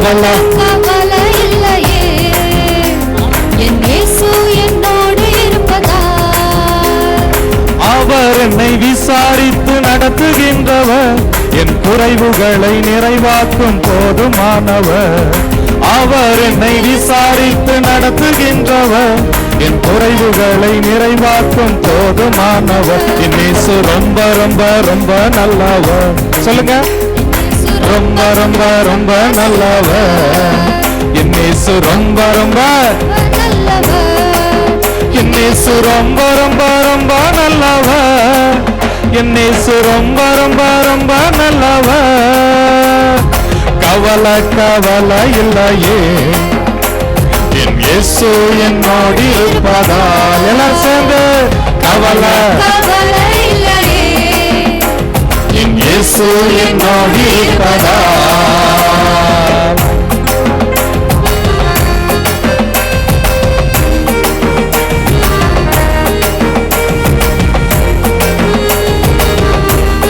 கவலை இல்லையே, என் இயேசு என்னோடு இருப்பதால். அவர் என்னை விசாரித்து நடத்துகின்றவர், என் குறைவுகளை நிறைவாக்கும் போதுமானவர். அவர் என்னை விசாரித்து நடத்துகின்றவர், என் குறைவுகளை நிறைவாக்கும் போதுமானவர். என் இயேசு ரொம்ப ரொம்ப ரொம்ப நல்லவர். சொல்லுங்க, ரொம்ப ரொம்ப ரொம்ப நல்லவர். என் இயேசு ரொம்ப ரொம்ப நல்லவர், என் இயேசு ரொம்ப ரொம்ப ரொம்ப நல்லவர். என் இயேசு ரொம்ப ரொம்ப ரொம்ப நல்லவர். கவலை கவலை இல்லையே, என் இயேசு என்னோடு இருப்பதால். எல்லாம் சேர்ந்து கவலை கவலை இல்லையே, என் இயேசு என்னோடு இருப்பதால்.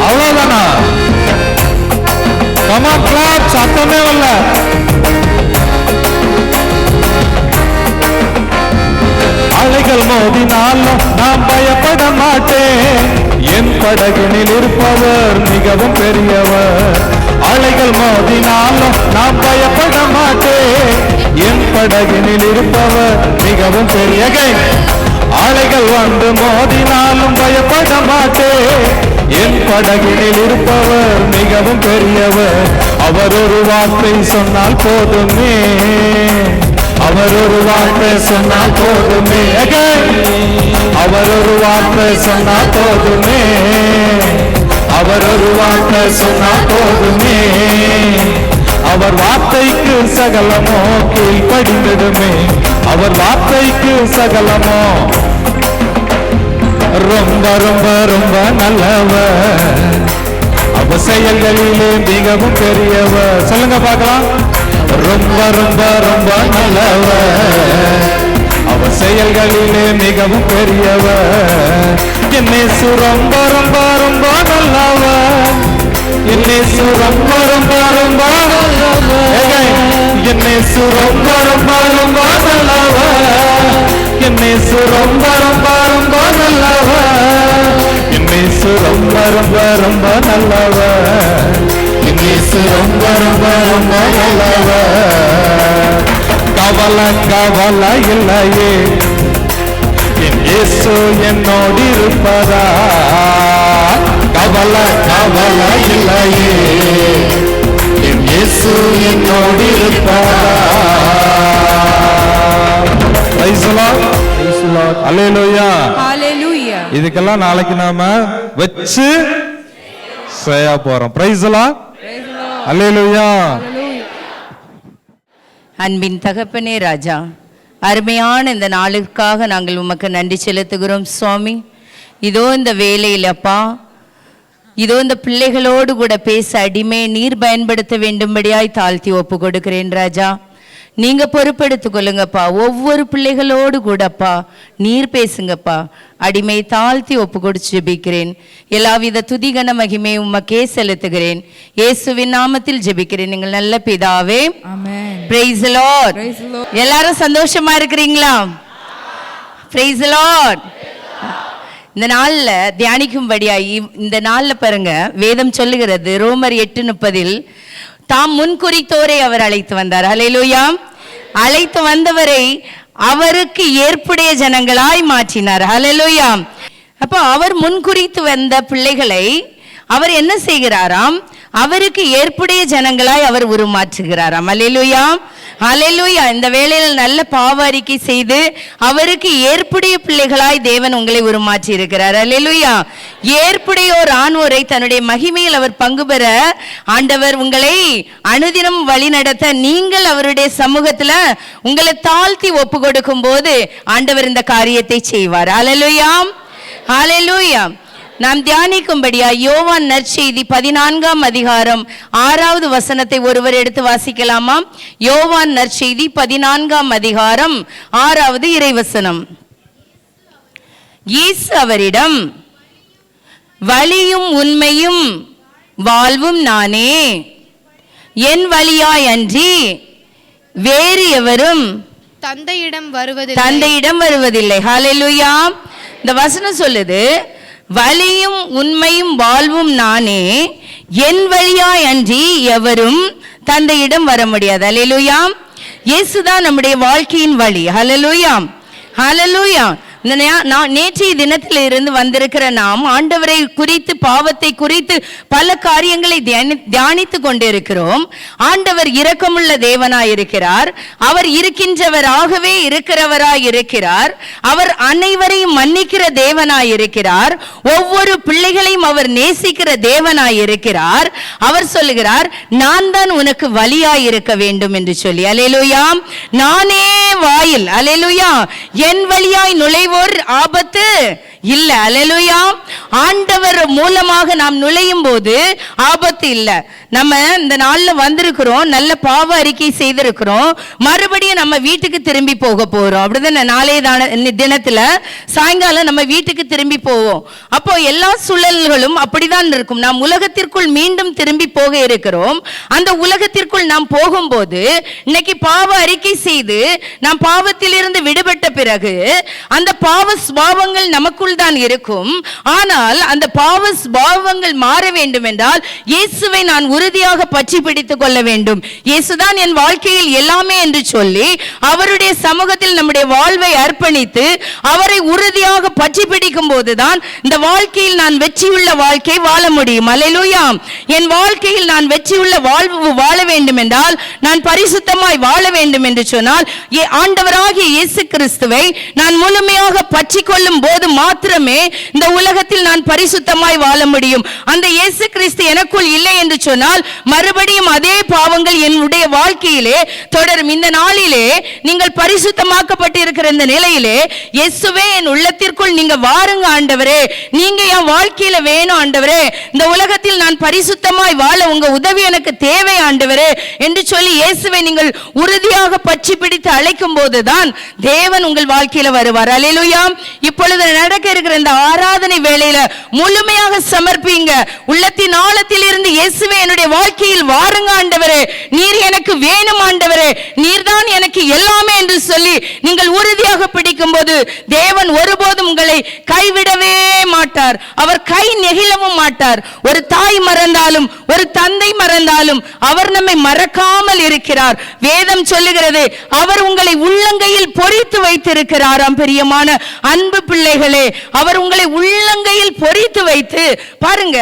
அவ்வளவுதானா? கமா கிளாப், சத்தமே வரல. அலைகள் மோதினாலும் நான் பயப்பட மாட்டேன், என் படகினில் இருப்பவர் மிகவும் பெரியவர். அலைகள் மோதினாலும் நான் பயப்பட மாட்டேன், என் படகினில் இருப்பவர் மிகவும் பெரியவர். அலைகள் வந்து மோதினாலும் பயப்பட மாட்டேன், என் படகினில் இருப்பவர் மிகவும் பெரியவர். அவர் ஒரு வார்த்தை சொன்னால் போதுமே, அவர் ஒரு வார்த்தை சொன்னால் போதுமே. அவர் ஒரு வார்த்தை சொன்னால் போதுமே, அவர் ஒரு வார்த்தை சொன்னால் போதுமே. அவர் வார்த்தைக்கு சகலமோ கீழ்ப்படிந்திடுமே, அவர் வார்த்தைக்கு சகலமோ. ரொம்ப ரொம்ப ரொம்ப நல்லவர், அவர் செயல்களிலே மிகவும் பெரியவர். சொல்லுங்க பார்க்கலாம், ரொம்ப ரொம்ப ரொம்ப நல்லவர், அவர் செயல்களிலே மிகவும் பெரியவர். என் இயேசு ரொம்ப ரொம்ப ரொம்ப நல்லவர், என் இயேசு ரொம்ப ரொம்ப ரொம்ப நல்லவர். என் இயேசு ரொம்ப ரொம்ப ரொம்ப நல்லவர், என் இயேசு ரொம்ப ரொம்ப ரொம்ப நல்லவர். என் இயேசு ரொம்ப ரொம்ப ரொம்ப நல்லவர், என் இயேசு ரொம்ப ரொம்ப ரொம்ப நல்லவர். கவலை கவலை இல்லையே, என் இயேசு என்னோடு இருப்பதா. கவலை கவலை இல்லையே, என் இயேசு என்னோடு இருப்பதா. Praise the Lord, praise the Lord, ஹல்லேலூயா, ஹல்லேலூயா. இதுக்கெல்லாம் நாளைக்கு நாம வச்சு செய்ய போறோம். பிரைஸ் தி லார்ட், ஹல்லேலூயா. அன்பின் தகப்பனே ராஜா, அருமையான இந்த நாளுக்காக நாங்கள் உமக்கு நன்றி செலுத்துகிறோம் சுவாமி. இதோ இந்த வேளையில் அப்பா, இதோ இந்த பிள்ளைகளோடு கூட பேச அடிமை நீர் பயன்படுத்த வேண்டும்படியாய் தாழ்த்தி ஒப்பு கொடுக்கிறேன் ராஜா. நீங்க பொறுப்பெடுத்துக் கொள்ளுங்கப்பா, ஒவ்வொரு பிள்ளைகளோடு கூடப்பா நீர் பேசுங்கப்பா. அடிமை தாழ்த்தி ஒப்பு கொடுத்து ஜெபிக்கிறேன். எல்லாவித துதிகன மகிமை உமக்கே செலுத்துகிறேன். இயேசுவின் நாமத்தில் ஜெபிக்கிறேன் எங்கள் நல்ல பிதாவே, ஆமென். Price the Lord. எல்லாரும் சந்தோஷமா இருக்கிறீங்களா? Price the Lord. இந்த நாள்ல தியானிக்கும்படியா இந்த நாள்ல பாருங்க, வேதம் சொல்லுகிறது ரோமர் 8:30 தாம் முன்குறித்தோரை அவர் அழைத்து வந்தார். ஹல்லேலூயா. அழைத்து வந்தவரை அவருக்கு ஏற்புடைய ஜனங்களாய் மாற்றினார். ஹல்லேலூயா. அப்போ அவர் முன்குறித்து வந்த பிள்ளைகளை அவர் என்ன செய்கிறாராம்? அவருக்கு ஏற்புடைய ஜனங்களாய் அவர் உருமாற்றுகிறாராம். ஹல்லேலூயா, ஹல்லேலூயா. இந்த வேளையில் நல்ல பாவ அறிக்கை செய்து அவருக்கு ஏற்புடைய பிள்ளைகளாய் தேவன் உங்களை உருமாற்றி இருக்கிறார். ஹல்லேலூயா. ஏற்புடையோர் ஆண்வோரை தன்னுடைய மகிமையில் அவர் பங்கு பெற ஆண்டவர் உங்களை அனுதினம் வழி நடத்த நீங்கள் அவருடைய சமூகத்துல உங்களை தாழ்த்தி ஒப்பு கொடுக்கும் போது ஆண்டவர் இந்த காரியத்தை செய்வார். ஹல்லேலூயா, ஹல்லேலூயா. நாம் தியானிக்கும்படியா யோவான் நற்செய்தி 14ஆம் அதிகாரம் 6வது வசனத்தை ஒருவர் எடுத்து வாசிக்கலாமா? யோவான் நற்செய்தி 14ஆம் அதிகாரம் 6வது இறைவசனம். இயேசு அவரிடம், வழியும் உண்மையும் வாழ்வும் நானே, என் வழியாய் அன்றி வேறு எவரும் தந்தையிடம் வருவதில்லை. ஹல்லேலூயா. இந்த வசனம் சொல்லுது, வழியும் உண்மையும் வாழ்வும் நானே, என் வழியாய் அன்றி எவரும் தந்தையிடம் வர முடியாது. ஹல்லேலூயா. இயேசுதான் நம்முடைய வாழ்க்கையின் வழி. ஹல்லேலூயா, ஹல்லேலூயா. நேற்றைய தினத்தில் இருந்து வந்திருக்கிற நாம் ஆண்டவரை குறித்து, பாவத்தை குறித்து பல காரியங்களை தியானித்து கொண்டிருக்கிறோம். ஆண்டவர் இரக்கமுள்ள தேவனாய் இருக்கிறார். அவர் இருக்கின்றவராகவே இருக்கிறவராய் இருக்கிறார். அவர் அனைவரையும் மன்னிக்கிற தேவனாய் இருக்கிறார். ஒவ்வொரு பிள்ளைகளையும் அவர் நேசிக்கிற தேவனாய் இருக்கிறார். அவர் சொல்லுகிறார், நான் தான் உனக்கு வழியாய் இருக்க வேண்டும் என்று சொல்லி. அல்லேலூயா. நானே வாயில். அல்லேலூயா. என் வழியாய் நுழைவோர் ஆபத்து இல்ல. அல்லேலூயா. ஆண்டவர் மூலமாக நாம் நுழையும் போது ஆபத்து இல்ல. நம்ம இந்த நாள்ல வந்திருக்கிறோம், நல்ல பாவ அறிக்கை செய்திருக்கிறோம், மறுபடியும் நம்ம வீட்டுக்கு திரும்பி போக போறோம். அப்படிதான் நாளைய தினத்துல சாயங்காலம் நம்ம வீட்டுக்கு திரும்பி போவோம். அப்போ எல்லா சூழல்களும் அப்படிதான் இருக்கும். நாம் உலகத்திற்குள் மீண்டும் திரும்பி போக இருக்கிறோம். அந்த உலகத்திற்குள் நாம் போகும்போது இன்னைக்கு பாவ அறிக்கை செய்து நாம் பாவத்திலிருந்து விடுபட்ட பிறகு அந்த பாவ சுபாவங்கள் நமக்குள் தான் இருக்கும். ஆனால் அந்த பாவ சுபாவங்கள் மாற வேண்டும் என்றால் இயேசுவை நான் உறுதியாக பற்றி பிடித்துக் கொள்ள வேண்டும். இயேசுதான் என் வாழ்க்கையில் எல்லாமே என்று சொல்லி அவருடைய சமூகத்தில் நம்முடைய வாழ்வை அர்ப்பணித்து அவரை உறுதியாக பற்றி பிடிக்கும் போதுதான் இந்த வாழ்க்கையில் நான் வெற்றியுள்ள வாழ்க்கை வாழ முடியும். அல்லேலூயா. என் வாழ்க்கையில் நான் வெற்றியுள்ள வாழ்வு வாழ வேண்டும் என்றால், நான் பரிசுத்தமாய் வாழ வேண்டும் என்று சொன்னால், ஆண்டவராகிய இயேசு கிறிஸ்துவை நான் முழுமையாக பற்றி கொள்ளும் போது மாத்திரமே இந்த உலகத்தில் நான் பரிசுத்தமாய் வாழ முடியும். அந்த இயேசு கிறிஸ்து எனக்குள் இல்லை என்று சொன்னால் மறுபடியும் அதே பாவங்கள் என்னுடைய வாழ்க்கையிலே தொடரும். இந்த நாளிலே நீங்கள் பரிசுத்தமாக்கப்பட்டிருக்கிற இந்த நிலையிலே, இயேசுவே என் உள்ளத்திற்குள் நீங்க வாருங்க ஆண்டவரே, நீங்க என் வாழ்க்கையில வேணும் ஆண்டவரே, இந்த உலகத்தில் நான் பரிசுத்தமாய் வாழ உங்க உதவி எனக்கு தேவை ஆண்டவரே என்று சொல்லி இயேசுவை நீங்கள் உறுதியாக பற்றி பிடித்து அழைக்கும் போதுதான் தேவன் உங்கள் வாழ்க்கையில வருவார். அல்லேலூயா. இப்பொழுது நடக்க இருக்கிற இந்த ஆராதனை வேளையில முழுமையாக சமர்ப்பிங்க. உள்ளத்தின் ஆழத்தில் இருந்து இயேசுவே என்னுடைய வாழ்க்கையில் வாருங்க ஆண்டவரே, நீர் எனக்கு வேணும் ஆண்டவரே, நீர்தான் எனக்கு எல்லாமே என்று சொல்லி நீங்கள் உறுதியாக பிடிக்கும் போது தேவன் ஒருபோதும் உங்களை கைவிடவே மாட்டார். அவர் கை நெகிழவும் மாட்டார். ஒரு தாய் மறந்தாலும் ஒரு தந்தை மறந்தாலும் அவர் நம்மை மறக்காமல் இருக்கிறார். வேதம் சொல்லுகிறது, அவர் உங்களை உள்ளங்கையில் பொறித்து வைத்திருக்கிறாராம். பிரியமான அன்பு பிள்ளைகளே, அவர் உங்களை உள்ளங்கையில் பொறித்து வைத்து பாருங்க.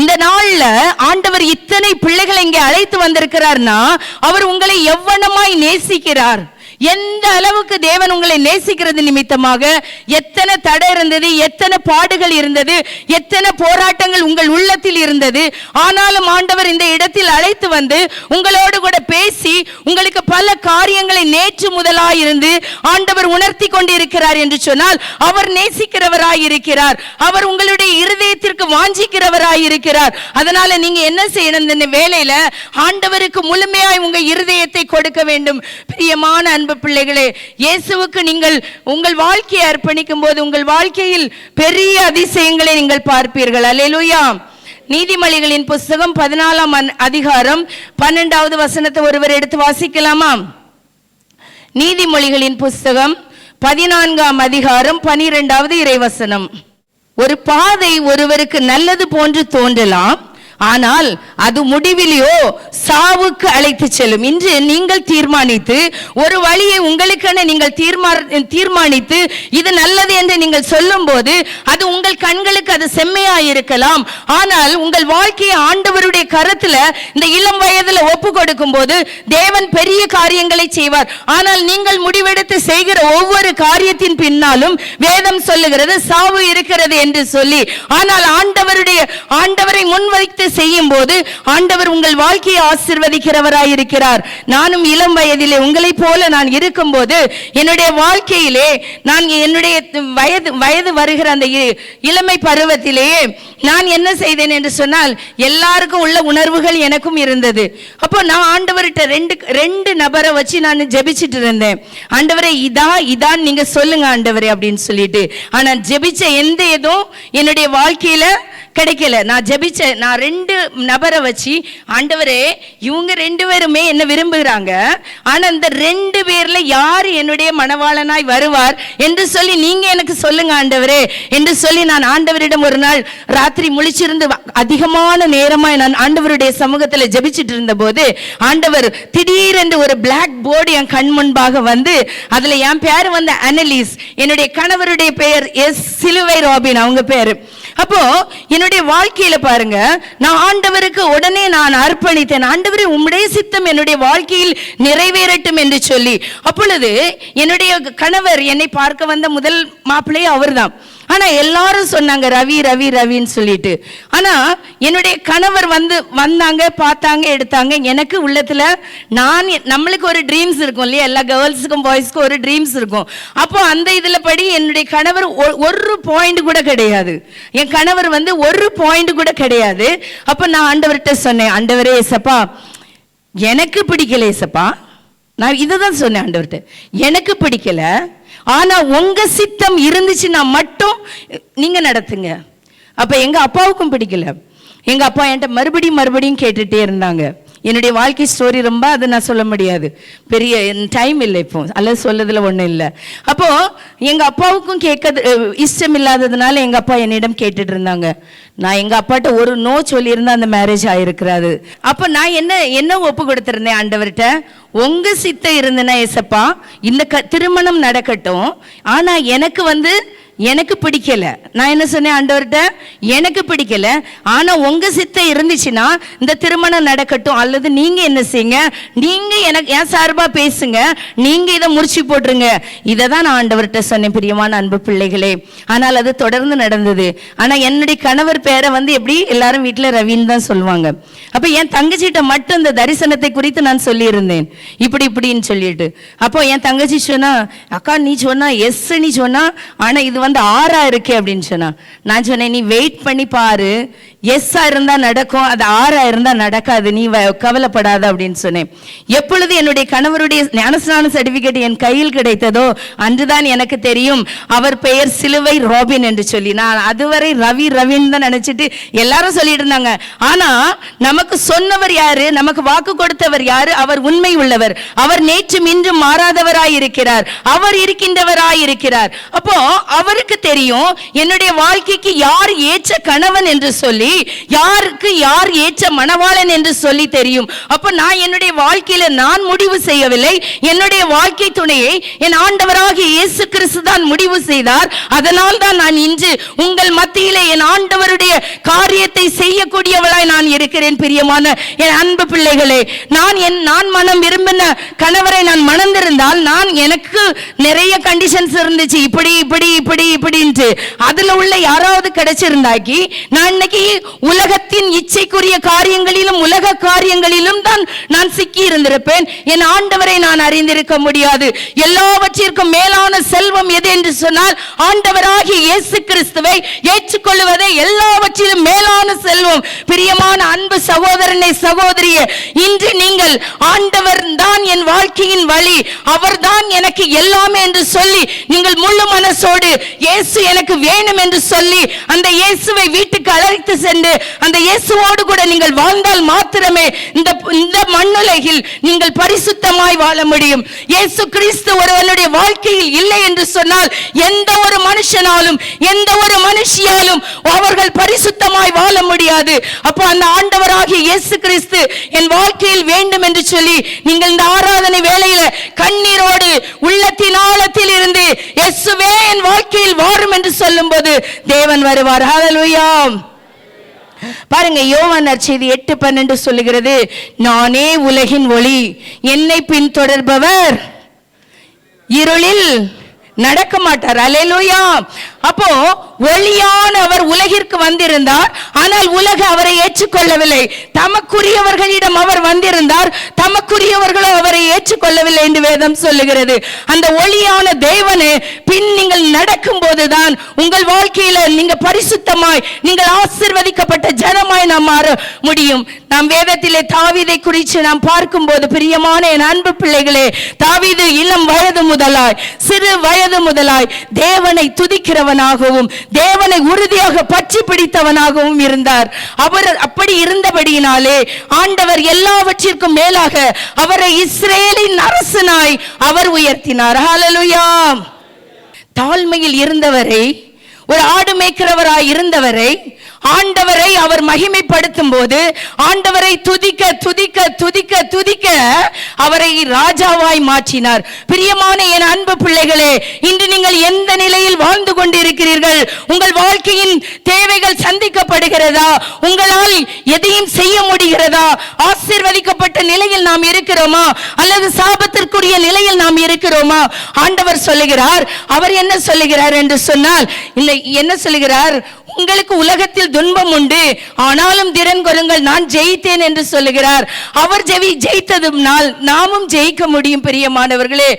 இந்த நாள்ல ஆண்டவர் இத்தனை பிள்ளைகளை இங்கே அழைத்து வந்திருக்கிறார்னா அவர் உங்களை எவ்வளமாய் நேசிக்கிறார். எந்த அளவுக்கு தேவன் உங்களை நேசிக்கிறது நிமித்தமாக எத்தனை தடை இருந்தது, எத்தனை பாடுகள் இருந்தது, எத்தனை போராட்டங்கள் உங்கள் உள்ளத்தில் இருந்தது. ஆனாலும் ஆண்டவர் இந்த இடத்தில் அழைத்து வந்து உங்களோடு கூட பேசி உங்களுக்கு பல காரியங்களை நேற்று முதலாயிருந்து ஆண்டவர் உணர்த்தி கொண்டிருக்கிறார் என்று சொன்னால் அவர் நேசிக்கிறவராய் இருக்கிறார். அவர் உங்களுடைய இருதயத்திற்கு வாஞ்சிக்கிறவராய் இருக்கிறார். அதனால நீங்க என்ன செய்யணும், இந்த வேளையில ஆண்டவருக்கு முழுமையாய் உங்க இருதயத்தை கொடுக்க வேண்டும். பிரியமான அன்பு பிள்ளைகளே, இயேசுவுக்கு நீங்கள் உங்கள் வாழ்க்கையை அர்ப்பணிக்கும் போது உங்கள் வாழ்க்கையில் பெரிய அதிசயங்களை நீங்கள் பார்ப்பீர்கள். அல்லேலூயா. நீதிமொழிகளின் புஸ்தகம் 14ஆம் அதிகாரம் 12வது வசனத்தை ஒருவர் எடுத்து வாசிக்கலாமா? நீதிமொழிகளின் புஸ்தகம் 14ஆம் அதிகாரம் 12வது இறைவசனம். ஒரு பாதை ஒருவருக்கு நல்லது போன்று தோன்றலாம், ஆனால் அது முடிவிலேயோ சாவுக்கு அழைத்து செல்லும். இன்று நீங்கள் தீர்மானித்து ஒரு வழியை உங்களுக்கென நீங்கள் தீர்மானித்து இது நல்லது என்று நீங்கள் சொல்லும் போது அது உங்கள் கண்களுக்கு அது செம்மையாய் இருக்கலாம். ஆனால் உங்கள் வாழ்க்கையை ஆண்டவருடைய கரத்துல இந்த இளம் வயதுல ஒப்பு கொடுக்கும் போது தேவன் பெரிய காரியங்களை செய்வார். ஆனால் நீங்கள் முடிவெடுத்து செய்கிற ஒவ்வொரு காரியத்தின் பின்னாலும் வேதம் சொல்லுகிறது சாவு இருக்கிறது என்று சொல்லி. ஆனால் ஆண்டவரை முன்வைத்து செய்யும் போது ஆண்டவர் உங்கள் வாழ்க்கையை ஆசீர்வதிக்கிறவராயிருக்கிறார். நானும் இளம் வயதிலே உங்களை போல நான் இருக்கும் போது என்னுடைய வாழ்க்கையிலே நான் என்னுடைய வயது வருகிற அந்த இளமை பருவத்திலேயே நான் என்ன செய்தேன் என்று சொன்னால் எல்லாருக்கும் உள்ள உணர்வுகள் எனக்கும் இருந்தது. அப்போ நான் ஆண்டவர்கிட்ட ரெண்டு நபரை வச்சு நான் ஜெபிச்சிட்டு இருந்தேன். ஆண்டவரே இதான் நீங்க சொல்லுங்க ஆண்டவரே அப்படின்னு சொல்லிட்டு. ஆனா ஜெபிச்ச எந்த இதுவும் என்னுடைய வாழ்க்கையில கிடைக்கல. நான் ஜெபிச்சேன். நான் 2 நபரை வச்சு, ஆண்டவரே இவங்க 2 பேருமே என்ன விரும்புகிறாங்க, ஆனா இந்த 2 பேர்ல யார் என்னுடைய மணவாளனாய் வருவார் என்று சொல்லி நீங்க எனக்கு சொல்லுங்க ஆண்டவரே என்று சொல்லி நான் ஆண்டவரிடம் ஒரு நாள் ராத்திரி முழிச்சிருந்து அதிகமான நேரமாய் நான் ஆண்டவருடைய சமூகத்துல ஜெபிச்சிட்டு இருந்த போது ஆண்டவர் திடீரென்று ஒரு பிளாக் போர்டு என் கண் முன்பாக வந்து, அதுல என் பேர் வந்து அனலிஸ், என்னுடைய கணவருடைய பெயர் எஸ் சிலுவை ராபின் அவங்க பேரு. அப்போ என்னுடைய வாழ்க்கையில பாருங்க, நான் ஆண்டவருக்கு உடனே நான் அர்ப்பணித்தேன். ஆண்டவரே உம்முடைய சித்தம் என்னுடைய வாழ்க்கையில் நிறைவேறட்டும் என்று சொல்லி. அப்பொழுது என்னுடைய கணவர் என்னை பார்க்க வந்த முதல் மாப்பிள்ளை அவர்தான். ஆனா எல்லாரும் சொன்னாங்க ரவி ரவி ரவின்னு சொல்லிட்டு. ஆனா என்னுடைய கணவர் வந்தாங்க, பார்த்தாங்க, எடுத்தாங்க. எனக்கு உள்ளத்துல நம்மளுக்கு ஒரு ட்ரீம்ஸ் இருக்கும் இல்லையா, எல்லா கேர்ள்ஸுக்கும் பாய்ஸ்க்கும் ஒரு ட்ரீம்ஸ் இருக்கும். அப்போ அந்த இதுல படி என்னுடைய கணவர் ஒரு பாயிண்ட் கூட கிடையாது, என் கணவர் ஒரு பாயிண்ட் கூட கிடையாது. அப்ப நான் ஆண்டவர்கிட்ட சொன்னேன், ஆண்டவரே ஏசப்பா எனக்கு பிடிக்கல ஏசப்பா, நான் இதுதான் சொன்னேன் ஆண்டவர்கிட்ட, எனக்கு பிடிக்கல, ஆனா உங்க சித்தம் இருந்துச்சுன்னா மட்டும் நீங்க நடத்துங்க. அப்ப எங்க அப்பாவுக்கும் பிடிக்கல. எங்க அப்பா என்கிட்ட மறுபடியும் கேட்டுட்டே இருந்தாங்க. என்னுடைய வாழ்க்கை ஸ்டோரி ரொம்ப, அது நான் சொல்ல முடியாது, பெரிய டைம் இல்லை இப்போ, அல்லது சொல்லதுல ஒன்றும் இல்லை. அப்போ எங்க அப்பாவுக்கும் கேட்க இஷ்டம் இல்லாததுனால எங்க அப்பா என்னிடம் கேட்டுட்டு இருந்தாங்க. நான் எங்க அப்பாட்ட ஒரு நோ சொல்லியிருந்தா அந்த மேரேஜ் ஆயிருக்கிறாரு. அப்ப நான் என்ன ஒப்பு கொடுத்திருந்தேன் ஆண்டவர்கிட்ட, உங்க சித்தம் இருந்தேன்னா ஏசப்பா இந்த திருமணம் நடக்கட்டும், ஆனா எனக்கு பிடிக்கல. நான் என்ன சொன்னேன் ஆண்டவர்கிட்ட, எனக்கு பிடிக்கல, ஆனா உங்க சித்தம் இருந்துச்சுன்னா இந்த திருமணம் நடக்கட்டும், அல்லது நீங்க என்ன செய்யுங்க, நீங்க எனக்கு என் சார்பா பேசுங்க, நீங்க இதை முடிச்சு போட்டுருங்க. இதை தான் நான் ஆண்டவர்கிட்ட சொன்னேன் பிரியமான அன்பு பிள்ளைகளே. ஆனால் அது தொடர்ந்து நடந்தது. ஆனா என்னுடைய கணவர் பேரை எப்படி எல்லாரும் வீட்டுல ரவின்னு தான் சொல்லுவாங்க. அப்ப என் தங்கச்சிட்ட மட்டும் இந்த தரிசனத்தை குறித்து நான் சொல்லி இருந்தேன், இப்படின்னு சொல்லிட்டு. அப்போ என் தங்கச்சி சொன்னா, அக்கா நீ சொன்னா எஸ் நீ சொன்னா, ஆனா இது 6 இருக்கு அப்படின்னு சொன்னா. நான் சொன்னேன், நீ வெயிட் பண்ணி பாரு, எஸ்ஸா இருந்தா நடக்கும், அது 6 இருந்தா நடக்காது, நீ கவலைப்படாத அப்படின்னு சொன்னேன். எப்பொழுது என்னுடைய கணவருடைய ஞானஸ்நான சர்டிபிகேட் என் கையில் கிடைத்ததோ அன்றுதான் எனக்கு தெரியும் அவர் பெயர் சிலுவை ராபின் என்று சொல்லி. நான் அதுவரை ரவி ரவின்னு தான் நினைச்சிட்டு எல்லாரும் சொல்லிட்டு இருந்தாங்க. ஆனா நமக்கு சொன்னவர் யாரு, நமக்கு வாக்கு கொடுத்தவர் யாரு, அவர் உண்மை உள்ளவர், அவர் நேற்றும் இன்றும் மாறாதவராய் இருக்கிறார், அவர் இருக்கின்றவராய் இருக்கிறார். அப்போ அவருக்கு தெரியும் என்னுடைய வாழ்க்கைக்கு யார் ஏற்ற கணவன் என்று சொல்லி, யாருக்கு யார் ஏற்ற மணவாளன் என்று சொல்லி தெரியும். அப்ப நான் என்னுடைய வாழ்க்கையில நான் முடிவு செய்யவில்லை, என்னுடைய வாழ்க்கை துணையை என் ஆண்டவராகிய இயேசு கிறிஸ்து தான் முடிவு செய்தார். அதனால் தான் நான் இன்று உங்கள் மத்தியிலே என் ஆண்டவருடைய காரியத்தை செய்யக்கூடியவளாய் நான் இருக்கிறேன். பிரியமான என் அன்பு பிள்ளைகளே, நான் மனம் விரும்பின கணவரை நான் மணந்திருந்தால், எனக்கு நிறைய கண்டிஷன்ஸ் இருந்துச்சு, இப்படின்ட்டு அதுல உள்ள யாராவது கிடைச்சிருந்தாக்கி நான் இன்னைக்கு உலகத்தின் இச்சைக்குரிய காரியங்களிலும் உலக காரியங்களிலும் தான் நான் சிக்கி இருந்திருப்பேன். என் ஆண்டவரை நான் அறிந்திருக்க முடியாது. எல்லாவற்றிற்கும் மேலான செல்வம் எது என்று சொன்னால் ஆண்டவராகிய இயேசு கிறிஸ்துவை ஏற்றுக்கொள்வதே எல்லாவற்றிலும் மேலான செல்வம். பிரியமான அன்பு சகோதரனே சகோதரியே, இன்று நீங்கள் ஆண்டவர் தான் என் வாழ்க்கையின் வழி, அவர்தான் எனக்கு எல்லாமே என்று சொல்லி நீங்கள் முழு மனசோடு இயேசு எனக்கு வேணும் என்று சொல்லி அந்த இயேசுவை வீட்டுக்கு அழைத்து சென்று அந்த இயேசுவோடு கூட நீங்கள் வாழ்ந்தால் மாத்திரமே இந்த மண்ணுலகில் நீங்கள் பரிசுத்தமாய் வாழ முடியும். இயேசு கிறிஸ்து ஒருவனுடைய வாழ்க்கையில் இல்லை என்று சொன்னால் எந்த ஒரு மனுஷனாலும் எந்த ஒரு மனுஷியாலும் அவர்கள் பரிசுத்தமாய் வாழ முடியாது. அப்போ அந்த ஆண்டவராகிய இயேசு கிறிஸ்து என் வாழ்க்கையில் வேண்டும் என்று சொல்லி நீங்கள் இந்த ஆராதனை வேளையில கண்ணீரோடு உள்ளத்தின் ஆழத்தில் இருந்து இயேசுவே என் வாழ்க்கையில் வாரும் என்று சொல்லும்போது தேவன் வருவார். ஹல்லேலூயா. பாருங்க, யோவான் நற்செய்தி 8:12 சொல்லுகிறது, நானே உலகின் ஒளி, என்னை பின்தொடர்பவர் இருளில் நடக்க மாட்டார். அல்லேலூயா. அப்போ ஒளியானவர் உலகிற்கு வந்திருந்தார், ஆனால் உலக அவரை ஏற்றுக்கொள்ளவில்லை. தமக்குரியவர்களிடம் அவர் வந்திருந்தார், தமக்குரியவர்களோ அவரை ஏற்றுக்கொள்ளவில்லை என்று வேதம் சொல்லுகிறது. அந்த ஒளியான தேவனே பின் நீங்கள் நடக்கும் போதுதான் உங்கள் வாழ்க்கையில நீங்க பரிசுத்தமாய் நீங்கள் ஆசீர்வதிக்கப்பட்ட ஜனமாய் நாம் மாற முடியும். நாம் வேதத்திலே தாவீதை குறித்து நாம் பார்க்கும் போது பிரியமான என் அன்பு பிள்ளைகளே, தாவீது இளம் வயது முதலாய் சிறு வயது முதலாய் தேவனை துதிக்கிறவர் பிடித்தவனாகவும் தேவனை உறுதியாக பற்றி பிடித்தவனாகவும் இருந்தார். அவர் அப்படி இருந்தபடியினாலே ஆண்டவர் எல்லாவற்றிற்கும் மேலாக அவரை இஸ்ரேலின் அரசனாய் அவர் உயர்த்தினார். ஹல்லேலூயா. தாழ்மையில் இருந்தவரை, ஒரு ஆடு மேய்க்கிறவராய் இருந்தவரை ஆண்டவரை அவர் மகிமைப்படுத்தும் போது, ஆண்டவரை துதிக்க துதிக்க துதிக்க துதிக்க அவரை ராஜாவாய் மாற்றினார். பிரியமான என் அன்பு பிள்ளைகளே, இன்று நீங்கள் எந்த நிலையில் வாழ்ந்து கொண்டிருக்கிறீர்கள்? உங்கள் வாழ்க்கையின் தேவைகள் சந்திக்கப்படுகிறதா? உங்களால் எதையும் செய்ய முடிகிறதா? ஆசீர்வதிக்கப்பட்ட நிலையில் நாம் இருக்கிறோமா அல்லது சாபத்திற்குரிய நிலையில் நாம் இருக்கிறோமா? ஆண்டவர் சொல்லுகிறார், அவர் என்ன சொல்லுகிறார் என்று சொன்னால், இல்லை, என்ன சொல்லுகிறார்? உங்களுக்கு உலகத்தில் துன்பம் உண்டு, ஆனாலும் திறன் கொள்ளுங்கள், நான் ஜெயித்தேன் என்று சொல்லுகிறார். அவர் ஜெயித்ததுனால் நாமும் ஜெயிக்க முடியும். பிரியமானவர்களே,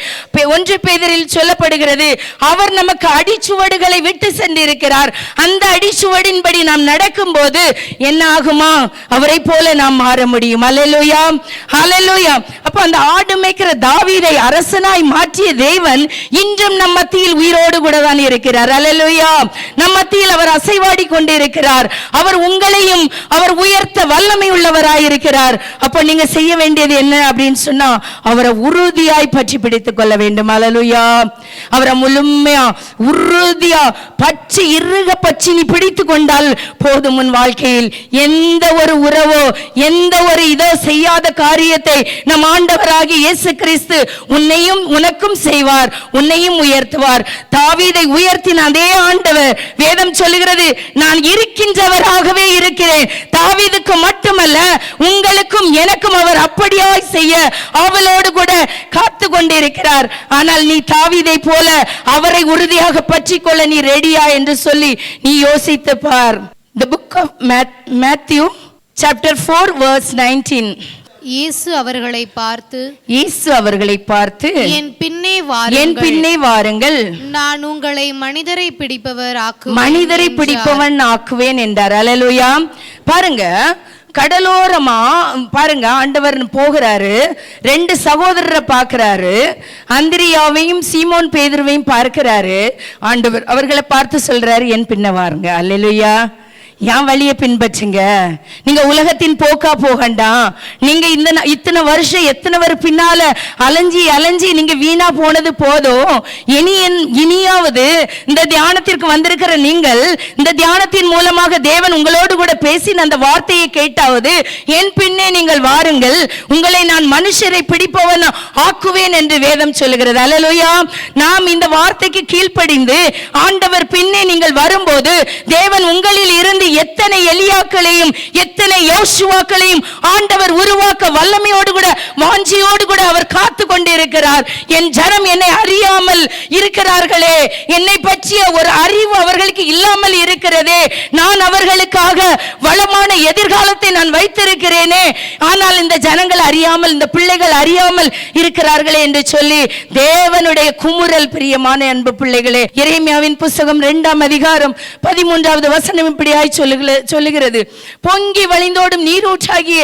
1 பேதுருவில் சொல்லப்படுகிறது, அவர் நமக்கு அடிச்சுவடுகளை விட்டு சென்றிருக்கிறார். அந்த அடிச்சுவடின்படி நாம் நடக்கும் போது என்ன ஆகுமா? அவரை போல நாம் மாற முடியும். அல்லேலூயா, அல்லேலூயா. அப்ப அந்த ஆடு மேய்க்கிற தாவீதை அரசனாய் மாற்றிய தேவன் இன்றும் நம் மத்தியில் உயிரோடு கூட தான் இருக்கிறார். அல்லேலூயா. நம் மத்தியில் அவர் அசைவாடி கொண்டிருக்கிறார். அவர் உங்களையும் அவர் உயர்த்த வல்லமை உள்ளவராயிருக்கிறார். அப்ப நீங்க செய்ய வேண்டியது என்ன அப்படின்னு சொன்னா, அவரை உறுதியாய் பற்றி பிடித்துக் கொள்ள வேண்டும். அல்லேலூயா. அவரை முழுமையா உறுதியா பற்றி இறுக பற்றி நீ பிடித்து கொண்டால் போதும். உன் வாழ்க்கையில் எந்த ஒரு உறவோ எந்த ஒரு இதோ செய்யாத காரியத்தை நம் ஆண்டவராகிய இயேசு கிறிஸ்து உன்னையும் உனக்கும் செய்வார், உன்னையும் உயர்த்துவார். தாவீதை உயர்த்தின அதே ஆண்டவர் வேதம் சொல்லுகிறது, நான் இருக்கின்றவராகவே இருக்கிறேன். தாவீதுக்கு மட்டுமல்ல, உங்களுக்கும் எனக்கும் அவர் அப்படியாய் செய்ய அவளோடு கூட காத்து கொண்டிருக்கிறார். ஆனால் நீ தாவீதை போல அவரை உறுதியாக பற்றிக்கொள்ள நீ ரெடியா என்று சொல்லி நீ யோசித்து பார். The book of Matthew chapter 4 verse 19. இயேசு அவர்களை பார்த்து என் பின்னே வாருங்கள், நான் உங்களை மனிதரை பிடிப்பவன் ஆக்குவேன் என்றார். அல்லேலூயா. பாருங்க, கடலோரமா பாருங்க, ஆண்டவர் போகிறாரு, 2 சகோதரரை பார்க்கிறாரு, அந்திரியாவையும் சீமோன் பேதுருவையும் பார்க்கிறாரு. ஆண்டவர் அவர்களை பார்த்து சொல்றாரு, என் பின்ன வாருங்க. அல்லேலூயா. என் வழியை பின்பற்றுங்க. நீங்க உலகத்தின் போக்கா போகண்டாம். நீங்க இத்தனை வருஷம் எத்தனை பேர் பின்னால அலைஞ்சி நீங்க வீணா போனது போதும். இனியாவது இந்த தியானத்திற்கு வந்திருக்கிற நீங்கள், இந்த தியானத்தின் மூலமாக தேவன் உங்களோடு கூட பேசின அந்த வார்த்தையை கேட்டாவது, என் பின்னே நீங்கள் வாருங்கள், உங்களை நான் மனுஷரை பிடிப்பவன் ஆக்குவேன் என்று வேதம் சொல்லுகிறது. அல்லேலூயா. நாம் இந்த வார்த்தைக்கு கீழ்ப்படிந்து ஆண்டவர் பின்னே நீங்கள் வரும்போது, தேவன் உங்களில் இருந்து எத்தனை எலியாக்களையும் எத்தனை யோசுவாக்களையும் ஆண்டவர் உருவாக்க வல்லமையோடு கூட வாஞ்சியோடு கூட அவர் காத்து கொண்டிருக்கிறார். என் ஜனம் என்னை அறியாமல் இருக்கிறார்களே, என்னை பற்றிய ஒரு அறிவு அவர்களுக்கு இல்லாமல் இருக்கிறதே, நான் அவர்களுக்காக வளமான எதிர்காலத்தை நான் வைத்திருக்கிறேனே, ஆனால் இந்த ஜனங்கள் அறியாமல், இந்த பிள்ளைகள் அறியாமல் இருக்கிறார்களே என்று சொல்லி தேவனுடைய குமுறல். பிரியமான அன்பு பிள்ளைகளே, எரேமியாவின் புத்தகம் 2ஆம் அதிகாரம் 13வது வசனம் இப்படியாய் சொல்லுகிறது, பொங்கி வழிந்தோடும் நீரூற்றாகிய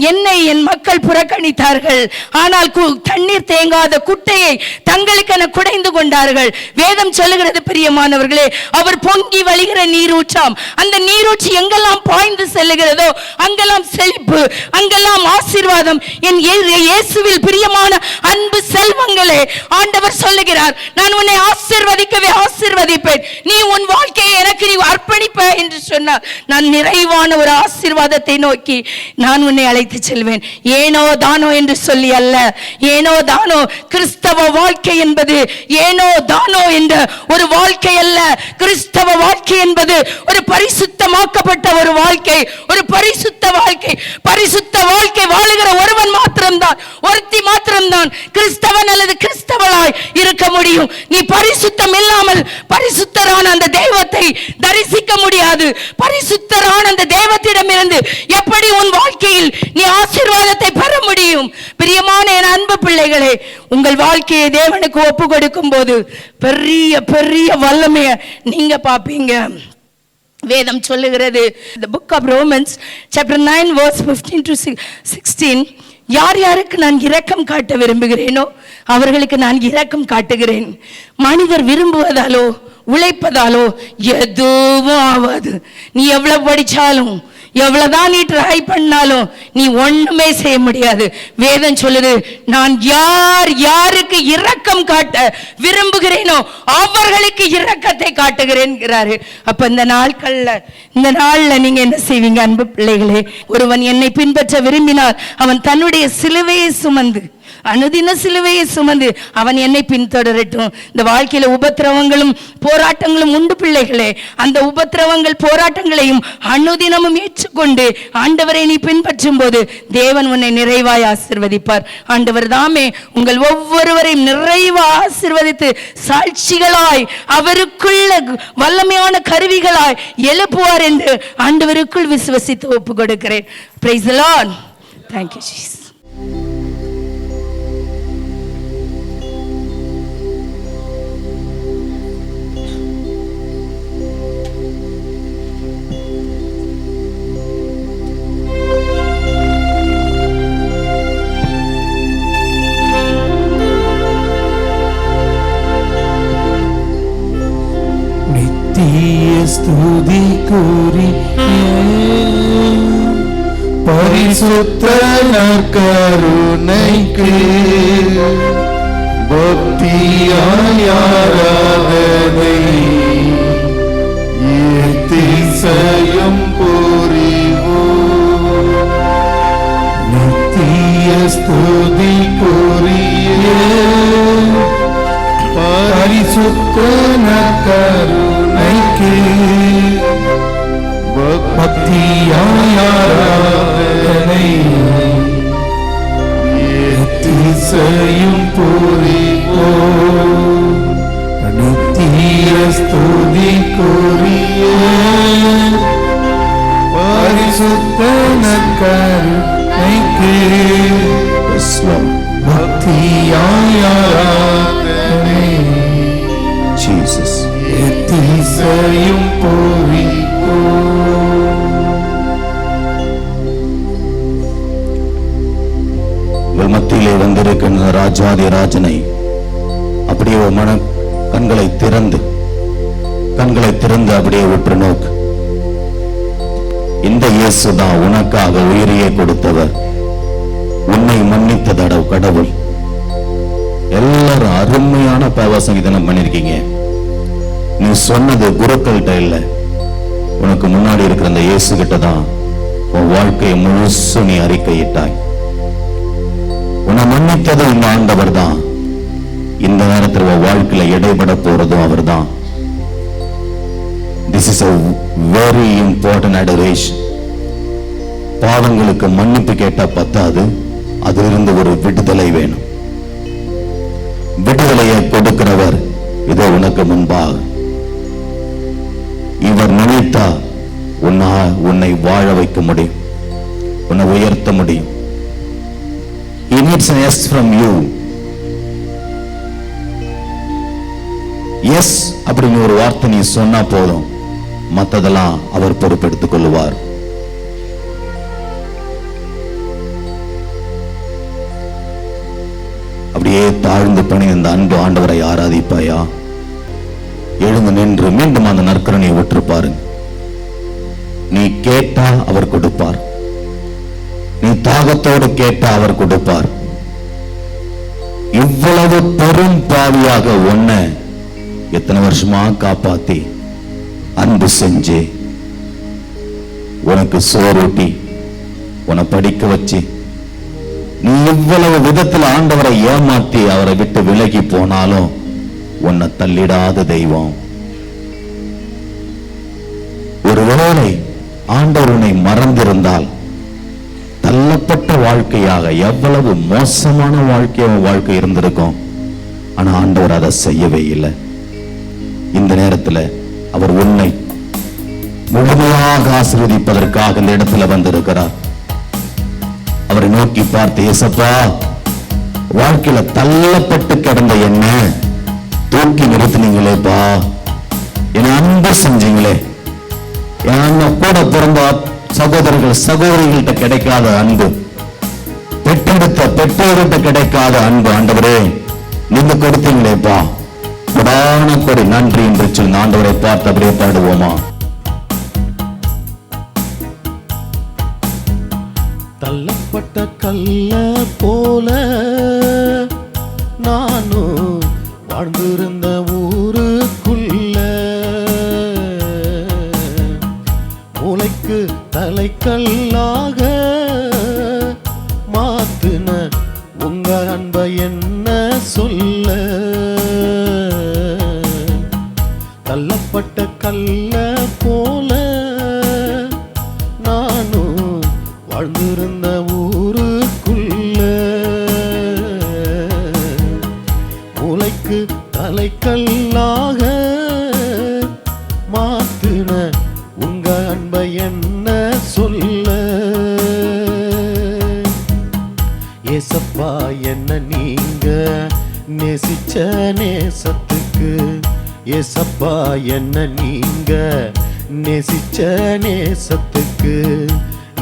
என்னை என் மக்கள் புறக்கணித்தார்கள், ஆனால் தண்ணீர் தேங்காத குட்டையை தங்களுக்கென குடைந்து கொண்டார்கள். வேதம் சொல்லுகிறது பிரியமானவர்களே, அவர் பொங்கி வழிகிற நீரூற்றாம். அந்த நீரூற்று எங்கெல்லாம் பாய்ந்து செல்லுகிறதோ அங்கெல்லாம் செழிப்பு, அங்கெல்லாம் ஆசீர்வாதம். என் இயேசுவில் பிரியமான அன்பு செல்வங்களே, ஆண்டவர் சொல்லுகிறார், நான் உன்னை ஆசீர்வதிக்கவே ஆசீர்வதிப்பேன், நீ உன் வாழ்க்கையை எனக்கு நீ அர்ப்பணிப்ப என்று சொன்னார். நான் நிறைவான ஒரு ஆசீர்வாதத்தை நோக்கி நான் உன்னை அழைத்து செல்வேன். ஏனோ தானோ என்று சொல்லி அல்ல, ஏனோ தானோ. கிறிஸ்தவ வாழ்க்கை என்பது ஏனோ தானோ என்ற ஒரு வாழ்க்கை அல்ல. கிறிஸ்தவ வாழ்க்கை என்பது ஒரு பரிசுத்தமாக்கப்பட்ட ஒரு வாழ்க்கை, ஒரு பரிசுத்த வாழ்க்கை. பரிசுத்த வாழ்க்கை வாழுகிற ஒருவன் மாத்திரம்தான், ஒருத்தி மாத்திரம்தான் கிறிஸ்தவன் அல்லது கிறிஸ்தவளாய் இருக்க முடியும். நீ பரிசுத்தம் இல்லாமல் பரிசுத்தரான அந்த தெய்வத்தை தரிசிக்க முடியாது. பரிசுத்தரான அந்த தெய்வத்திடமிருந்து எப்படி உன் வாழ்க்கையில் நீ ஆசீர்வாதத்தை பெற முடியும்? பிரியமான என் அன்பு பிள்ளைகளே, உங்கள் வாழ்க்கையை தேவனுக்கு ஒப்பு கொடுக்கும் போது பெரிய பெரிய வல்லமையை நீங்க பாப்பீங்க. வேதம் சொல்லுகிறது, the book of Romans chapter 9 verse 15 to 16, யார் யாருக்கு நான் இரக்கம் காட்ட விரும்புகிறேனோ அவர்களுக்கு நான் இரக்கம் காட்டுகிறேன். மனிதர் விரும்புவதாலோ உழைப்பதாலோ எதுவும் ஆகாது. நீ எவ்வளவு படிச்சாலும், எவ்வளவுதான் நீ ட்ரை பண்ணாலும் நீ ஒண்ணுமே செய்ய முடியாது. வேதம் சொல்லுது, நான் யாருக்கு இரக்கம் காட்ட விரும்புகிறேனோ அவர்களுக்கு இரக்கத்தை காட்டுகிறேன்கிறாரு. அப்ப இந்த நாள்ல நீங்க என்ன செய்வீங்க அன்பு பிள்ளைகளே? ஒருவன் என்னை பின்பற்ற விரும்பினால் அவன் தன்னுடைய சிலுவையை சுமந்து, அனுதின சிலுவையை சுமந்து அவன் என்னை பின்தொடரட்டும். இந்த வாழ்க்கையில உபத்திரவங்களும் போராட்டங்களும் உண்டு பிள்ளைகளே. அந்த உபத்திரவங்கள் போராட்டங்களையும் அனுதினமும் ஏற்றுக்கொண்டு ஆண்டவரை நீ பின்பற்றும் போது தேவன் உன்னை நிறைவாய் ஆசீர்வதிப்பார். ஆண்டவர் தாமே உங்கள் ஒவ்வொருவரையும் நிறைவாய் ஆசீர்வதித்து சாட்சிகளாய் அவருக்குள்ள வல்லமையான கருவிகளாய் எழுப்புவார் என்று ஆண்டவருக்குள் விசுவசித்து ஒப்பு கொடுக்கிறேன். Praise the Lord. Thank you, Jesus. ஸ்துதி கூறி பரிசுத்த நற்கருணைக்கு பக்தியாய் ஆராதனை ஏத்திசையும் புரிவோம். நித்திய ஸ்துதி கூறிய பரிசுத்த நற்கருணைக்கு பக்தியாய் ஆராதனை ஏத்திசையும் புரிவோம். நித்திய ஸ்துதி கூறிய பரிசுத்த நற்கருணைக்கு பக்தியாய் ஆராதனை Jesus ஏத்திசையும் புரிவோம். மத்தியிலே வந்திருக்கின்ற ராஜாதி ராஜனை அப்படியே கண்களை திறந்து அப்படியே உற்று நோக்கு. இந்த இயேசுதான் உனக்காக உயிரையே கொடுத்தவர், உன்னை மன்னித்த கடவுள். எல்லாரும் அருமையான பாவ சங்கீதம் பண்ணிருக்கீங்க. நீ சொன்னது குருக்கள்கிட்ட இல்ல, உனக்கு முன்னாடி இருக்கிற அந்த இயேசு கிட்ட தான் உன் வாழ்க்கையை முழுசு நீ அறிக்கையிட்டாய். உன்னை மன்னித்தது இந்த ஆண்டவர் தான். இந்த நேரத்தில் உன் வாழ்க்கையில இடைபட போறதும் அவர் தான். This is a very important adoration. பாவங்களுக்கு மன்னிப்பு கேட்டா பத்தாது, அதிலிருந்து ஒரு விடுதலை வேணும். விடுதலையை கொடுக்கிறவர் இதோ உனக்கு முன்பாக. இவர் நினைத்தா உன்னை வாழ வைக்க முடியும், உன்னை உயர்த்த முடியும். He needs an yes from you. Yes அப்படின்னு ஒரு வார்த்தை நீ சொன்னா போதும், மற்றதெல்லாம் அவர் பொறுப்பெடுத்துக் கொள்ளுவார். அப்படியே தாழ்ந்து பணிந்த அன்பு ஆண்டவரை ஆராதிப்பாயா? எழுந்து நின்று மீண்டும் அந்த நற்கருணையை விட்டு பாருங்க. நீ கேட்டா அவர் கொடுப்பார், நீ தாகத்தோடு கேட்டா அவர் கொடுப்பார். இவ்வளவு பெரும் பாவியாக உன்னை எத்தனை வருஷமா காப்பாத்தி அன்பு செஞ்சு உனக்கு சோறுட்டி உன்னை படிக்க வச்சு நீ இவ்வளவு விதத்தில் ஆண்டவரை ஏமாத்தி அவரை விட்டு விலகி போனாலும் உன்னை தள்ளிடாத தெய்வம். ஒருவேளை ஆண்டவர் உன்னை மறந்திருந்தால், தள்ளப்பட்ட வாழ்க்கையாக எவ்வளவு மோசமான வாழ்க்கை இருந்திருக்கும். ஆனா ஆண்டவர் அதை செய்யவே இல்லை. இந்த நேரத்தில் அவர் உன்னை முழுமையாக ஆசீர்வதிப்பதற்காக இந்த இடத்துல வந்திருக்கிறார். அவரை நோக்கி பார்த்து, ஏசப்பா, வாழ்க்கையில தள்ளப்பட்டு கிடந்த என்ன தூக்கி நிறுத்தினீங்களேப்பா, என்ன அன்பு செஞ்சீங்களே, என்ன கூட பிறந்த சகோதரிகள்கிட்ட கிடைக்காத அன்பு, பெற்றெடுத்த பெற்றோர்கிட்ட கிடைக்காத அன்பு ஆண்டவரே நீங்க கொடுத்தீங்களேப்பா, கொடான கொடி நன்றி என்று சொல்லி ஆண்டவரை பார்த்து அப்படியே பாடுவோமா? தள்ளப்பட்ட கல்ல போல நானும் வாழ்ந்திருந்த ஊருக்குள்ள மூளைக்கு தலைக்கல்லாக மாத்துன உங்க அன்பை என்ன சொல்ல. தள்ளப்பட்ட கல்ல போல நானும் வாழ்ந்திருந்த ஊருக்குள்ள மூளைக்கு தலைக்கல்லாக மாத்துன உங்க அன்பை என்ன சொல்ல. ஏசப்பா என்ன நீங்க நேசிச்ச நேசத்துக்கு, ஏசப்பா என்ன நீங்க நேசிச்ச நேசத்துக்கு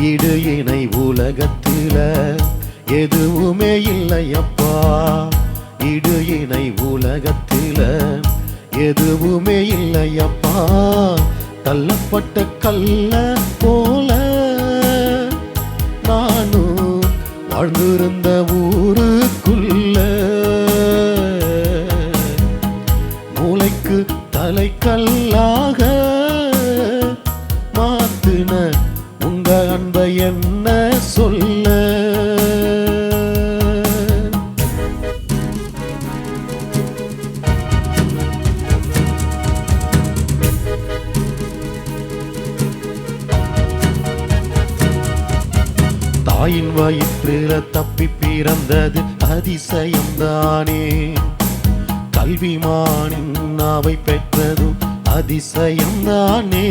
ஈடு இணை உலகத்தில எதுவுமே இல்லையப்பா. ஈடு இணை உலகத்தில எதுவுமே இல்லையப்பா. தள்ளப்பட்ட கல்ல போல நானும் வாழ்ந்திருந்த ஊருக்குள்ள மூளைக்கு தலைக்கல்லாக மாத்துன உங்க அன்பை என்ன சொல்ல. தாயின் வயிற்றில தப்பி பிறந்தது அதிசயம்தானே. கல்விமானின் நாவை பெற்றதும் அதிசயம்தானே.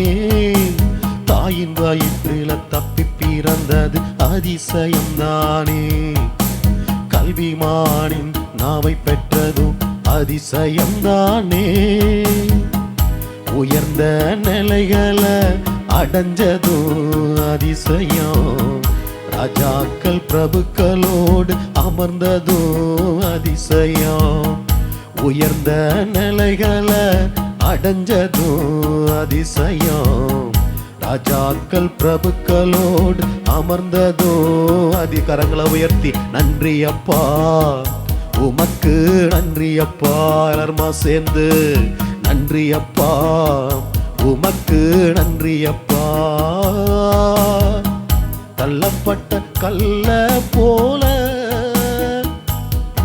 தாயின் வயிற்றில தப்பி பிறந்தது அதிசயம்தானே. கல்விமானின் நாவை பெற்றதும் அதிசயம்தானே. உயர்ந்த நிலைகளை அடைஞ்சதும் அதிசயம். ராஜாக்கள் பிரபுக்களோடு அமர்ந்ததும் அதிசயம். உயர்ந்த நிலைகளை அடைஞ்சதும் அதிசயம். ராஜாக்கள் பிரபுக்களோடு அமர்ந்ததும் அதிகாரங்களை உயர்த்தி நன்றி அப்பா, உமக்கு நன்றி அப்பா. எல்லாருமா சேர்ந்து நன்றி அப்பா, உமக்கு நன்றி அப்பா. தள்ளப்பட்ட கல்ல போல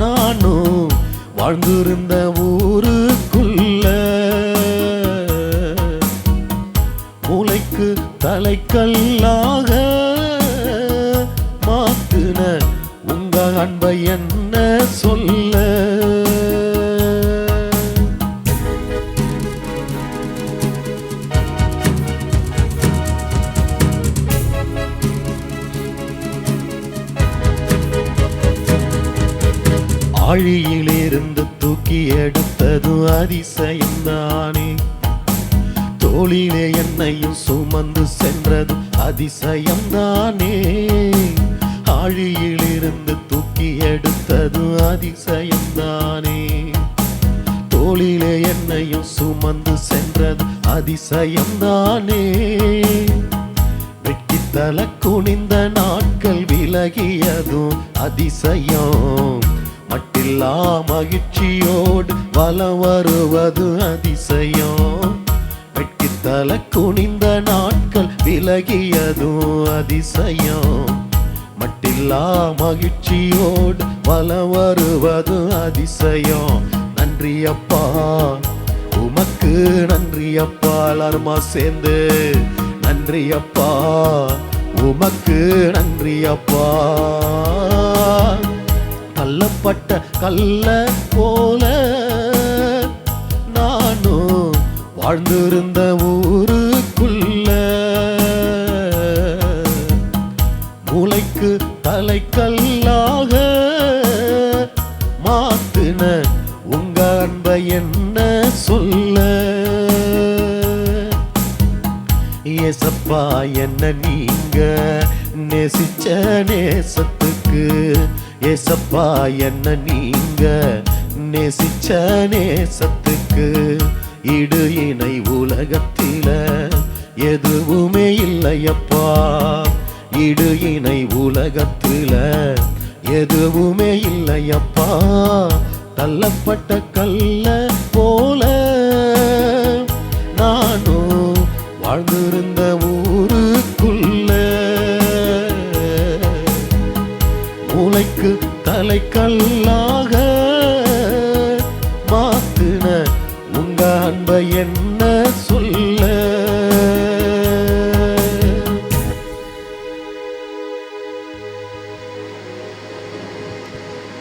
நானும் வாழ்ந்திருந்த ஊருக்குள்ள மூளைக்கு தலைக்கல்லாக மாத்துன உங்க அன்பை என்ன சொல்ல. ஆழியிலிருந்து தூக்கி எடுத்தது அதிசயம்தானே. தோளிலே என்னையும் சுமந்து சென்றது அதிசயம்தானே. ஆழியிலிருந்து தூக்கி எடுத்தது அதிசயம்தானே. தோளிலே என்னையும் சுமந்து சென்றது அதிசயம்தானே. வெட்கித்தல குனிந்த நாட்கள் விலகியதும் அதிசயம். மட்டில்லா மகிழ்ச்சியோடு வலம் வருவது அதிசயம். வெட்கித்தல குனிந்த நாட்கள் விலகியதும் அதிசயம். மட்டில்லா மகிழ்ச்சியோடு வலம் வருவது அதிசயம். நன்றி அப்பா, உமக்கு நன்றி அப்பா. எல்லாருமா சேர்ந்து நன்றி அப்பா, உமக்கு நன்றி அப்பா. தள்ளப்பட்ட கல்ல போல நானும் வாழ்ந்திருந்த ஊருக்குள்ள மூளைக்கு தலைக்கல்லாக மாத்துன உங்க அன்பை என்ன சொல்ல. ஏசப்பா என்ன நீங்க நேசிச்ச நேசத்துக்கு, ஏசப்பா என்ன நீங்க நேசிச்ச நேசத்துக்கு இடு இணை உலகத்தில எதுவுமே இல்லையப்பா. இடு இணை உலகத்தில எதுவுமே இல்லையப்பா. தள்ளப்பட்ட கல்ல போல நானும் வாழ்ந்திருந்த ஊருக்குள்ள மூளைக்கு தலைக்கல்லாக மாத்துன உங்க அன்பை என்ன சொல்ல.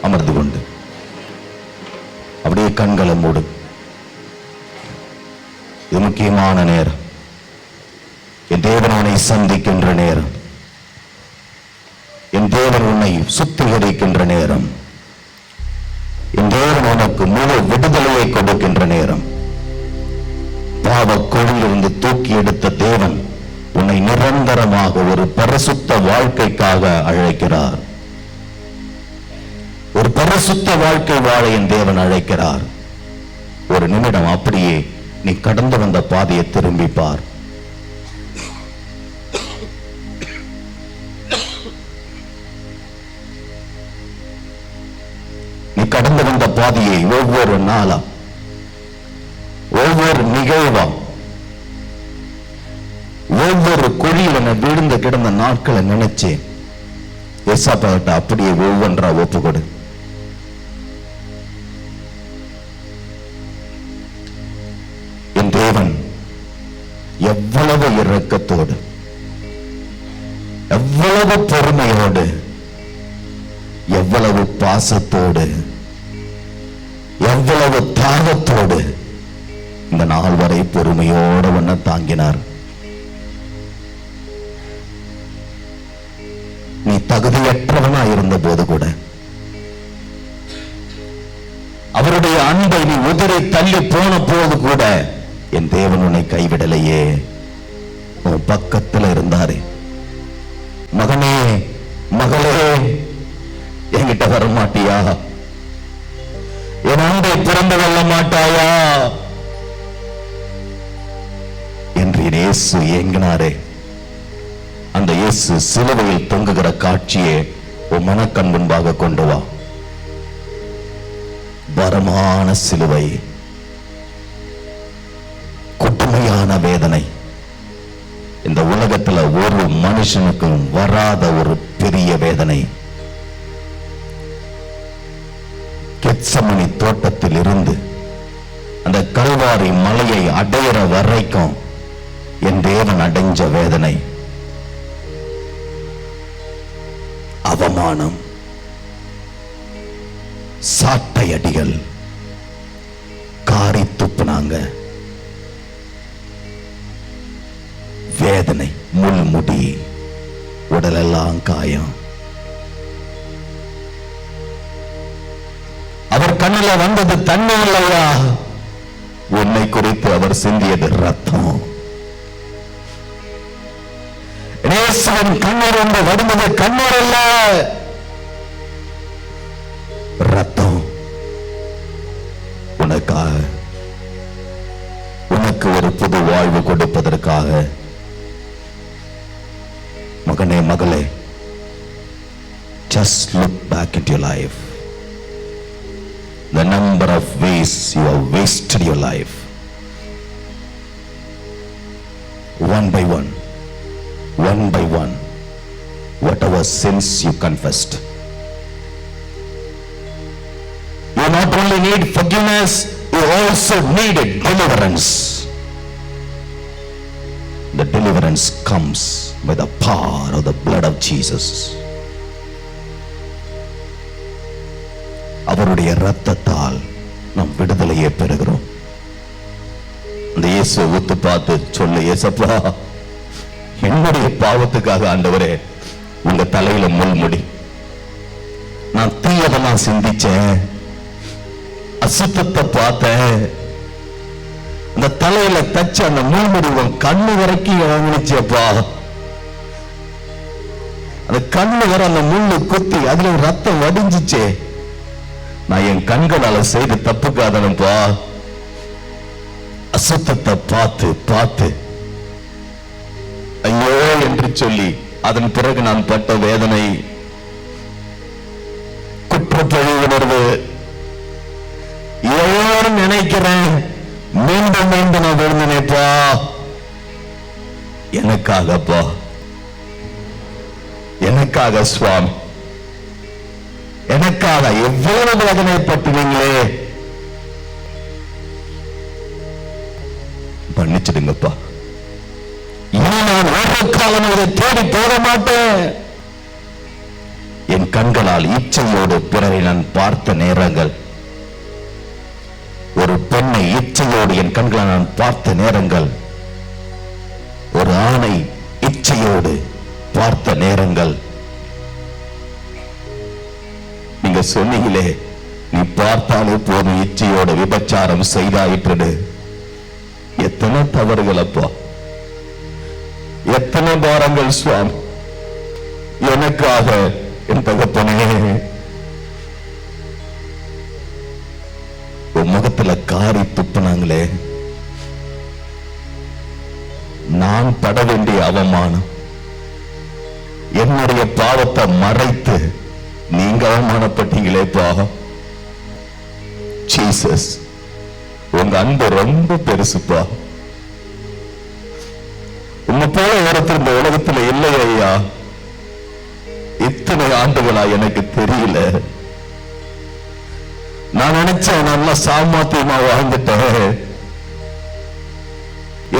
அமர்ந்து கொண்டு அப்படியே கண்களை மூடு. இது முக்கியமான நேரம். என் தேவன் உன்னை சந்திக்கின்ற நேரம். என் தேவன் உன்னை சுத்திகரிக்கின்ற நேரம். என் தேவன் உனக்கு முழு விடுதலையை கொடுக்கின்ற நேரம். பாவ கொடியிலிருந்து தூக்கி எடுத்த தேவன் உன்னை நிரந்தரமாக ஒரு பரிசுத்த வாழ்க்கைக்காக அழைக்கிறார். ஒரு பரிசுத்த வாழ்க்கை வாழ என் தேவன் அழைக்கிறார். ஒரு நிமிடம் அப்படியே நீ கடந்து வந்த பாதையை திரும்பி பார். நீ கடந்து வந்த பாதையை ஒவ்வொரு நாளா, ஒவ்வொரு நிகழ்வா, ஒவ்வொரு குழியில நான் விழுந்து கிடந்த நாட்களை நினைச்சேன். ஏசாப்பாட்ட அப்படியே ஒவ்வொன்றா ஒப்புக்கொடு. என் தேவன் எவ்வளவு இரக்கத்தோடு, எவ்வளவு பொறுமையோடு, எவ்வளவு பாசத்தோடு, எவ்வளவு தாகத்தோடு இந்த நாள் வரை பொறுமையோடு ஒன்ன தாங்கினார். நீ தகுதியற்றவனா இருந்த போது கூட அவருடைய அன்பை நீ உதறி தள்ளி போன போது கூட என் தேவன் உன்னை கைவிடலையே. உன் பக்கத்துல இருந்தாரு. மகனே, மகளே, என்கிட்ட வர மாட்டியா? என் அன்பை திறந்து கொள்ள மாட்டாயா என்று இயேசு ஏங்கினாரே. அந்த இயேசு சிலுவையில் தொங்குகிற காட்சியே உன் மனக்கண் முன்பாக கொண்டு வா. வரமான சிலுவை, கொடுமையான வேதனை, இந்த உலகத்துல ஒரு மனுஷனுக்கும் வராத ஒரு பெரிய வேதனை. கெத்சமனி தோட்டத்தில் இருந்து அந்த கல்வாரி மலையை அடையிற வரைக்கும் என் தேவன் அடைஞ்ச வேதனை. அவமானம், சாட்டை அடிகள், காரி துப்புனாங்க, வேதனை, முள்முடி, உடலெல்லாம் காயம். அவர் கண்ணில் வந்தது தண்ணி இல்லையா? உன்னை குறித்து அவர் சிந்தியது ரத்தம். கண்ணீர் என்று வடிந்தது கண்ணீர் அல்ல, ரத்தம். உனக்காக, உனக்கு ஒரு புது வாழ்வு கொடுப்பதற்காக. மகனே, மகளே, just look back into your life. The number of ways you have wasted your life. One by one, one by one, whatever sins you confessed. You not only need forgiveness, you also needed deliverance. The deliverance comes by the power of the blood of Jesus. அவருடைய இரத்தத்தால் நாம் விடுதலையை பெறுகிறோம். அந்த இயேசுவை ஊத்து பார்த்து சொல்லு, இயேசப்பா, என்னுடைய பாவத்துக்காக ஆண்டவரே உங்க தலையில முள்முடி. நான் தீயதெல்லாம் சிந்திச்சேன், அசுத்தத்தை பார்த்தேன். அந்த தலையில தச்ச அந்த முள்முடி உன் கண்ணு வரைக்கும் இறங்கிச்சேப்பா. அந்த கண்ணு வர அந்த முள்ளு குத்தி அதுல ரத்தம் வடிஞ்சிச்சே. நான் என் கண்களால செய்த தப்புக்காதனப்பா. அசுத்தத்தை பார்த்து பார்த்து ஐயோ என்று சொல்லி அதன் பிறகு நான் பட்ட வேதனை, குற்றப்பழி உணர்வு, ஏன் நினைக்கிறேன், மீண்டும் மீண்டும் நான் விழுந்தனேப்பா. எனக்காகப்பா, எனக்காக சுவாமி, எனக்காக எவ்வளவு வேதனைப்பட்டீங்களே, மன்னிச்சிடுங்கப்பா. இனி நான் ஒரு காலம் இதை தேடி போக மாட்டேன். என் கண்களால் இச்சையோடு பிறரை நான் பார்த்த நேரங்கள், ஒரு பெண்ணை இச்சையோடு என் கண்களால் நான் பார்த்த நேரங்கள், ஒரு ஆணை இச்சையோடு பார்த்த நேரங்கள். நீங்க சொன்னீங்களே, நீ பார்த்தாலே போதும் இச்சையோட விபச்சாரம் செய்தாயிற்று. எத்தனை தவறுகள் அப்பா, எத்தனை பாரங்கள் சுவாமி. எனக்காக என் தகப்பனே, உன் முகத்துல காரி துப்புனாங்களே, நான் பட வேண்டிய அவமானம், என்னுடைய பாவத்தை மறைத்து நீங்க அவமானப்பட்டீங்களேப்பா. ஜீசஸ், உங்க அன்பு ரொம்ப பெருசுப்பா. உன்னை போல ஒருத்தர் இந்த உலகத்துல இல்லை ஐயா. இத்தனை ஆண்டுகளா எனக்கு தெரியல. நான் நினைச்சேன் நல்லா சாமர்த்தியமா வாழ்ந்துட்டேன்,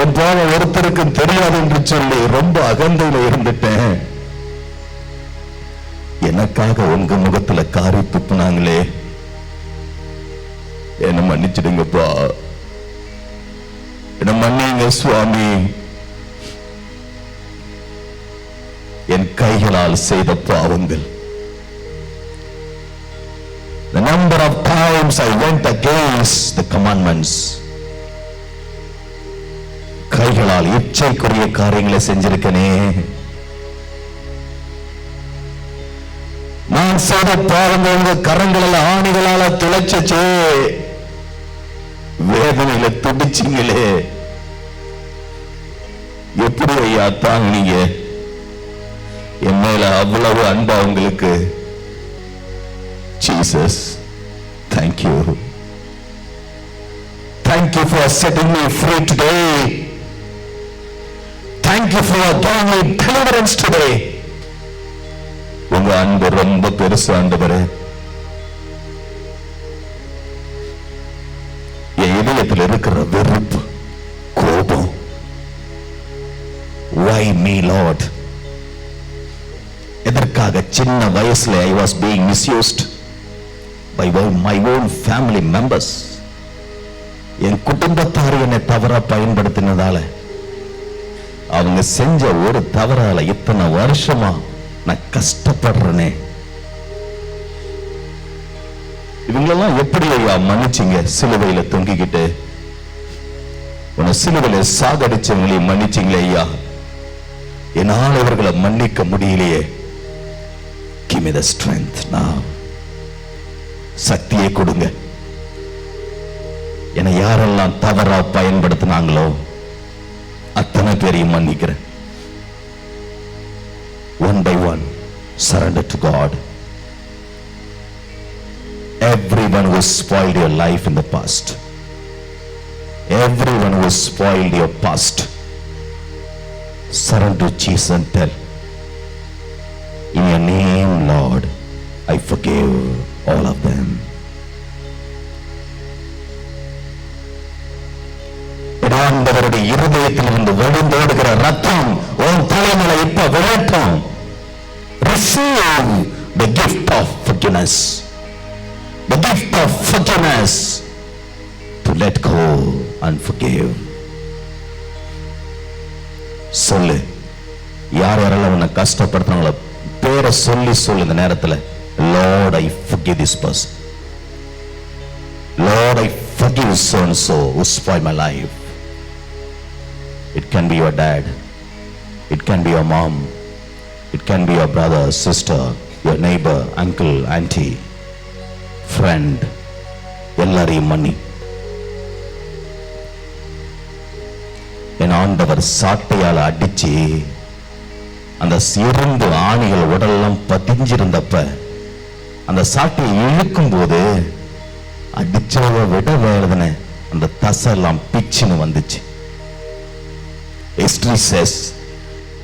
என் பாவம் ஒருத்தருக்கும் தெரியாது என்று சொல்லி ரொம்ப அகந்தையில இருந்துட்டேன். எனக்காக உங்க முகத்துல காரி துப்புனாங்களே, என்ன மன்னிச்சிடுங்கப்பா, என்ன மன்னிங்க சுவாமி. என் கைகளால் செய்த பாவங்கள், the number of times I went against the commandments, கைகளால் இச்சைக்குரிய காரியங்களை செஞ்சிருக்கனே. நான் செய்த பாவங்கள் உங்க கரங்களில் ஆணிகளால துளைச்சே, வேதனையில துடிச்சிங்களே. எப்படி ஐயா தாங்கினீங்க? என் மேல அவ்வளவு அன்பா உங்களுக்கு. Jesus, thank you. Thank you for setting me free today. Thank you for giving me deliverance today. உங்க அன்பு ரொம்ப பெருசு ஆண்டவரே. என் இதயத்தில் இருக்கிற வெறுப்பு, கோபம், why me Lord? எதற்காக சின்ன வயசுல I was being misused by my own family members. என் குடும்பத்தார் என்னை தவறா பயன்படுத்தினதால, அவங்க செஞ்ச ஒரு தவறால இத்தனை வருஷமா நான் கஷ்டப்படுறேனே. இவங்களெல்லாம் எப்படி ஐயா மன்னிச்சிங்க? சிலுவையில தொங்கிக்கிட்டு உன்னை சிலுவையில சாகடிச்சவங்களையும் மன்னிச்சிங்களே ஐயா. என்னால் இவர்களை மன்னிக்க முடியலையே. Give me the strength now. சக்தியை கொடுங்க. என்னை யாரெல்லாம் தவறா பயன்படுத்தினாங்களோ அத்தனை பேரையும் மன்னிக்கிறேன். One by one, surrender to God. Everyone who spoiled your life in the past, everyone who spoiled your past, surrender to Jesus and tell, in your name, Lord, I forgive all of them. ஆண்டவருடைய இருதயத்தில் இருந்து வழிந்தோடுகிற ரத்தம் உன் தலைமையில இப்ப விழட்டும். Receive the gift of forgiveness, the gift of forgiveness, to let go and forgive. சொல்லு, யார் யாரெல்லாம் உன்னை கஷ்டப்படுத்தினாங்களோ பேரை சொல்லி சொல்லு. இந்த நேரத்தில், Lord, I forgive this person. Lord, I forgive so and so who spoiled my life. It can be your dad, it can be your mom, it can be your brother, sister, your neighbor, uncle, auntie. Friend, எல்லாரையும் மன்னி. என் ஆண்டவர் சாட்டையால் அடிச்சு அந்த இரும்பு ஆணிகள் உடலெல்லாம் பதிஞ்சிருந்தப்ப அந்த சாட்டையை இழுக்கும் போது அடிச்சதை விட வேதனை, அந்த தசெல்லாம் பிச்சுன்னு வந்துச்சு. History says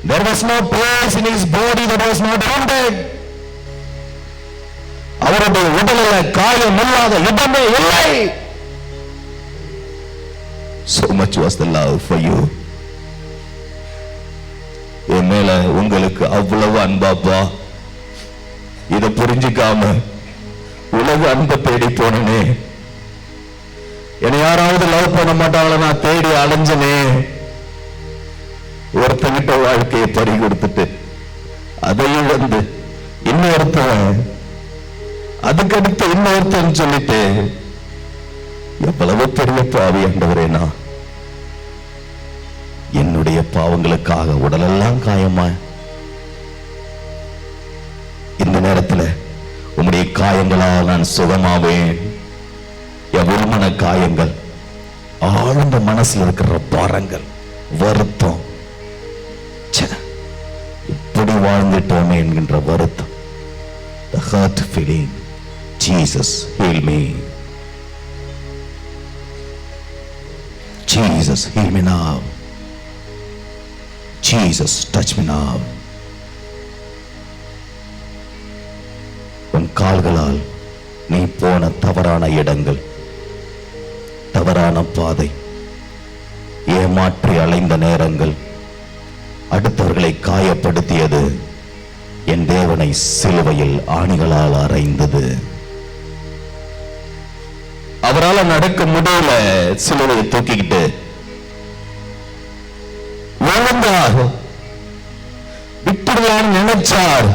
there was no place in his body that was not wounded. அவருடைய உடலில் காயம் இல்லாத இடமே இல்லை. So much was the love for you. என் மேல உங்களுக்கு அவ்வளவு அன்பாப்பா. இதை புரிஞ்சுக்காம உலக அன்பை தேடி போனனே, என்னை யாராவது லவ் பண்ண மாட்டாங்கள நான் தேடி அலைஞ்சனே. ஒருத்தங்கிட்ட வாழ்க்கையை பறி கொடுத்துட்டு அதையும் வந்து இன்னொருத்தவன், அதுக்கடுத்து இன்னொருத்தன் சொல்லிட்டு எவ்வளவு பெரிய பாவி ஆண்டவரே. நான் என்னுடைய பாவங்களுக்காக உடலெல்லாம் காயமா. இந்த நேரத்தில் உம்முடைய காயங்களால் நான் சுகமாவேன். என் உள்மன காயங்கள், ஆழ்ந்த மனசில் இருக்கிற பாரங்கள், வருத்தம், இப்படி வாழ்ந்துட்டோமே என்கின்ற வருத்தம், the hurt feeling, Jesus heal me. Jesus heal me now. Jesus touch me now. உன் கால்களால் நீ போன தவறான இடங்கள், தவறான பாதை, ஏமாற்றி அலைந்த நேரங்கள், அடுத்தவர்களை காயப்படுத்தியது என் தேவனை சிலுவையில் ஆணிகளால் அறைந்தது. அவரால் நடக்க முடியல, சிலுவையை தூக்கிக்கிட்டு விழுந்தார். விட்டுடலான்னு நினைச்சார்.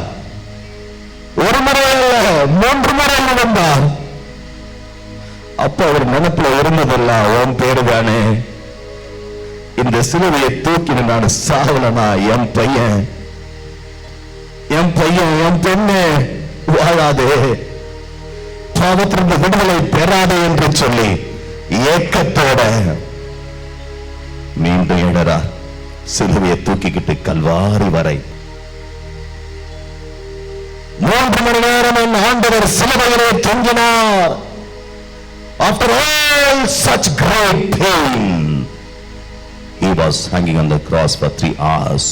ஒரு முறை அல்ல, 3 முறை நடந்தார். அப்ப அவர் நினைப்புல இருந்ததெல்லாம் உன் பேரு தானே. இந்த சிலுவையை தூக்கின நான் சாவலனா என் பையன், என் பெண்ணு வாழாதே, பாவத்திலிருந்து விடுதலை பெறாதே என்று சொல்லி ஏக்கத்தோட மீண்டும் இடறார். சிலுவையை தூக்கிக்கிட்டு கல்வாரி வரை 3 மணி நேரம் என் ஆண்டவர் சிலுவையிலே தொங்கினார். After all such great pain, he was hanging on the cross for 3 hours.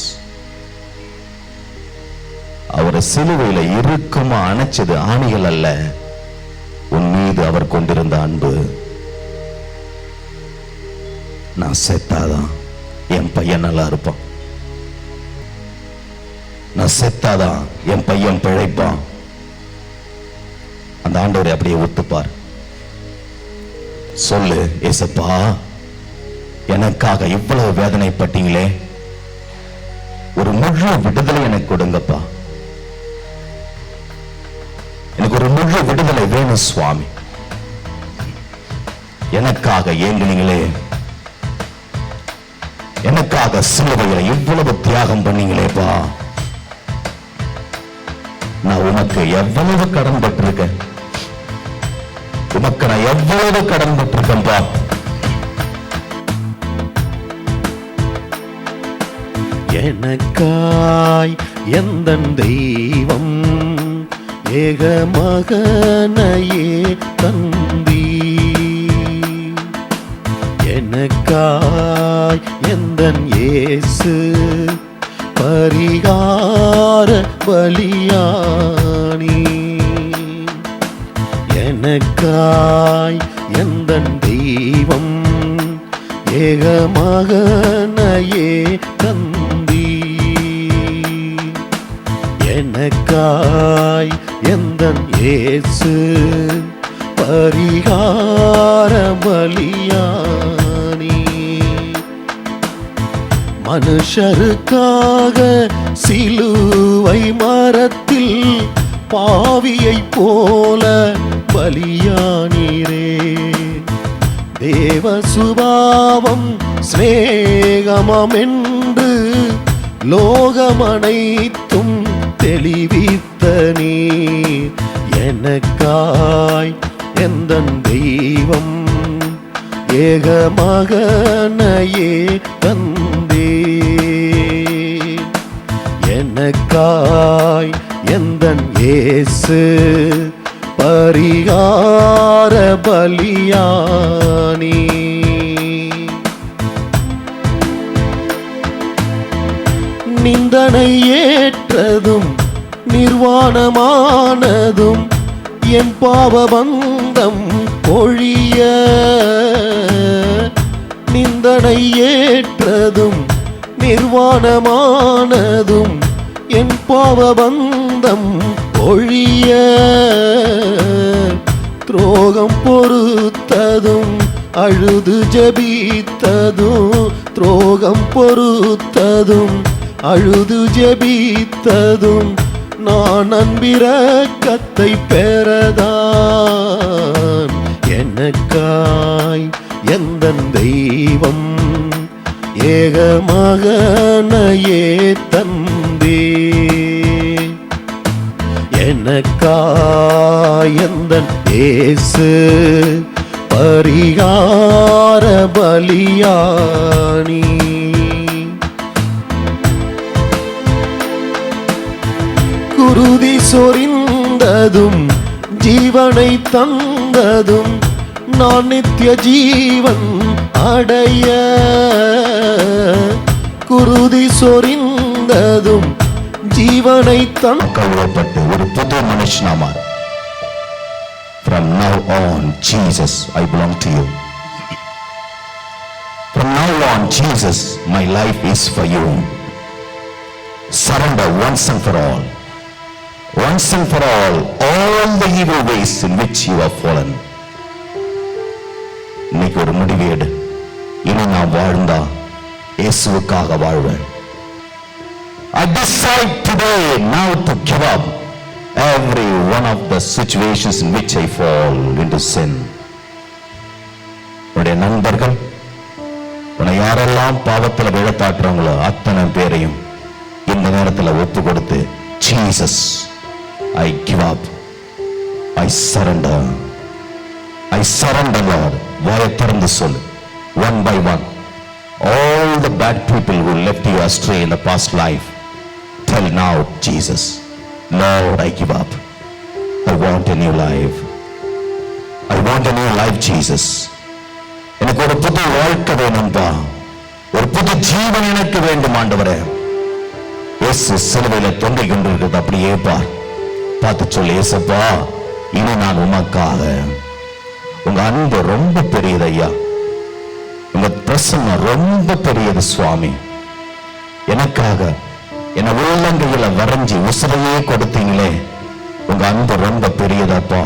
அவர் சிலுவையில இறுக்கமா அணைச்சது ஆணிகள் அல்ல, உன் மீது அவர் கொண்டிருந்த அன்பு. நான் செத்தாதான் என் பையன் நல்லா இருப்பான், நான் செத்தாதான் என் பையன் பிழைப்பான். அந்த ஆண்டவரை அப்படியே ஒத்துப்பார். சொல்லு, ஏசப்பா எனக்காக இவ்வளவு வேதனைப்பட்டீங்களே, ஒரு முழு விடுதலை எனக்கு கொடுங்கப்பா, எனக்கு ஒரு முழு விடுதலை வேணும் சுவாமி. எனக்காக ஏங்கினீங்களே, எனக்காக சிலுவையில இவ்வளவு தியாகம் பண்ணீங்களேப்பா, நான் உனக்கு எவ்வளவு கடன் பட்டிருக்கேன், உனக்கு நான் எவ்வளவு கடன் பட்டிருக்கேன்பா. எனக்காய் எந்தன் தெய்வம் ஏக மகனையே தந்தி, எனக்காய் எந்தன் இயேசு பரிகார பலியானி, எனக்காய் எந்தன் தெய்வம் ஏக மகனையே தந்தி, எனக்காய் எந்தன் இயேசு பரிகார பலியானி. மனுஷருக்காக சிலுவை மரத்தில் பாவியை போல பலியானீரே, தேவ சுபாவம் சிநேகமம் என்று லோகமனைத்தும் தெளிவித்த நீர், எனக்காய் எந்தன் தெய்வம் ஏக மகனையே தந்தே. எனக்காய் எந்தன் இயேசு பரிகார பலியானி. நிந்தனை ஏற்றதும் நிர்வாணமானதும் என் பாவபந்தம் ஒழிய. நிந்தனை ஏற்றதும் நிர்வாணமானதும் என் பாவபந்தம் ஒழிய. துரோகம் பொறுத்ததும் அழுது ஜெபித்ததும், துரோகம் பொறுத்ததும் அழுது ஜெபித்ததும் நான் அன்பிரக்கத்தை பெறதான். எனக்காய் எந்தன் தெய்வம் ஏக மகனையே தந்தே. எனக்காய் எந்தன் இயேசு பரிகார பலியானி. குருதி சொரிந்ததும் ஜீவனை தந்ததும் நான் நித்திய ஜீவன் அடைய. குருதி சொரிந்ததும் ஜீவனை கழுவப்பட்டு ஒரு புது மனுஷனா மாறு. From now on, Jesus, I belong to you. From now on, Jesus, my life is for you. Surrender once and for all. Once and for all the evil ways in which you have fallen. இன்னைக்கு ஒரு முடிவு எடு. இனி நான் வாழ்ந்தா இயேசுவுக்காக வாழ்வேன். I decide today now to give up every one of the situations in which I fall into sin. உன்னுடைய நண்பர்கள் உன்னை யாரெல்லாம் பாவத்தில் விழத்தாட்டுறாங்களோ அத்தனை பேரையும் இந்த நேரத்தில் ஒப்பு கொடுத்து, Jesus, I give up, I surrender, Lord. வாயை திறந்து சொல்லு. One by one, all the bad people who left you astray in the past life, tell now, Jesus, Lord, I give up. I want a new life. I want a new life, Jesus. எனக்கு ஒரு புது வாழ்க்கை வேணும்பா. ஒரு புது ஜீவன் எனக்கு வேண்டும் ஆண்டவரே. இயேசு சிலுவையில தொங்கிக் கொண்டிருக்கிறது அப்படியே பார். பார்த்து சொல்லு, இயேசுப்பா, இனி நான் உமக்காக. உங்க அன்பு ரொம்ப பெரியது ஐயா. உங்க பிரசன்னம் ரொம்ப பெரியது சுவாமி. எனக்காக என்ன உள்ளங்கையில வரைஞ்சி உசுரையே கொடுத்தீங்களே, உங்க அன்பு ரொம்ப பெரியதாப்பா.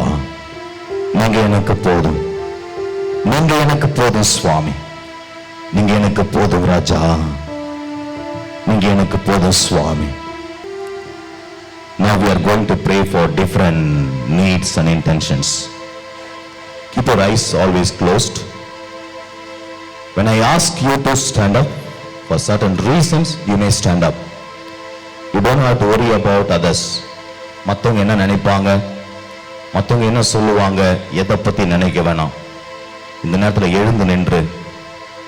நீங்க எனக்கு போதும், நீங்க எனக்கு போதும் சுவாமி. நீங்க எனக்கு போதும் ராஜா, நீங்க எனக்கு போதும் சுவாமி. Now we are going to pray for different needs and intentions. Keep your eyes always closed. When I ask you to stand up, for certain reasons you may stand up. You don't have to worry about others. மற்றவங்க என்ன நினைப்பாங்க, மற்றவங்க என்ன சொல்லுவாங்க, எதை பற்றி நினைக்க வேணாம். இந்த நேரத்தில் எழுந்து நின்று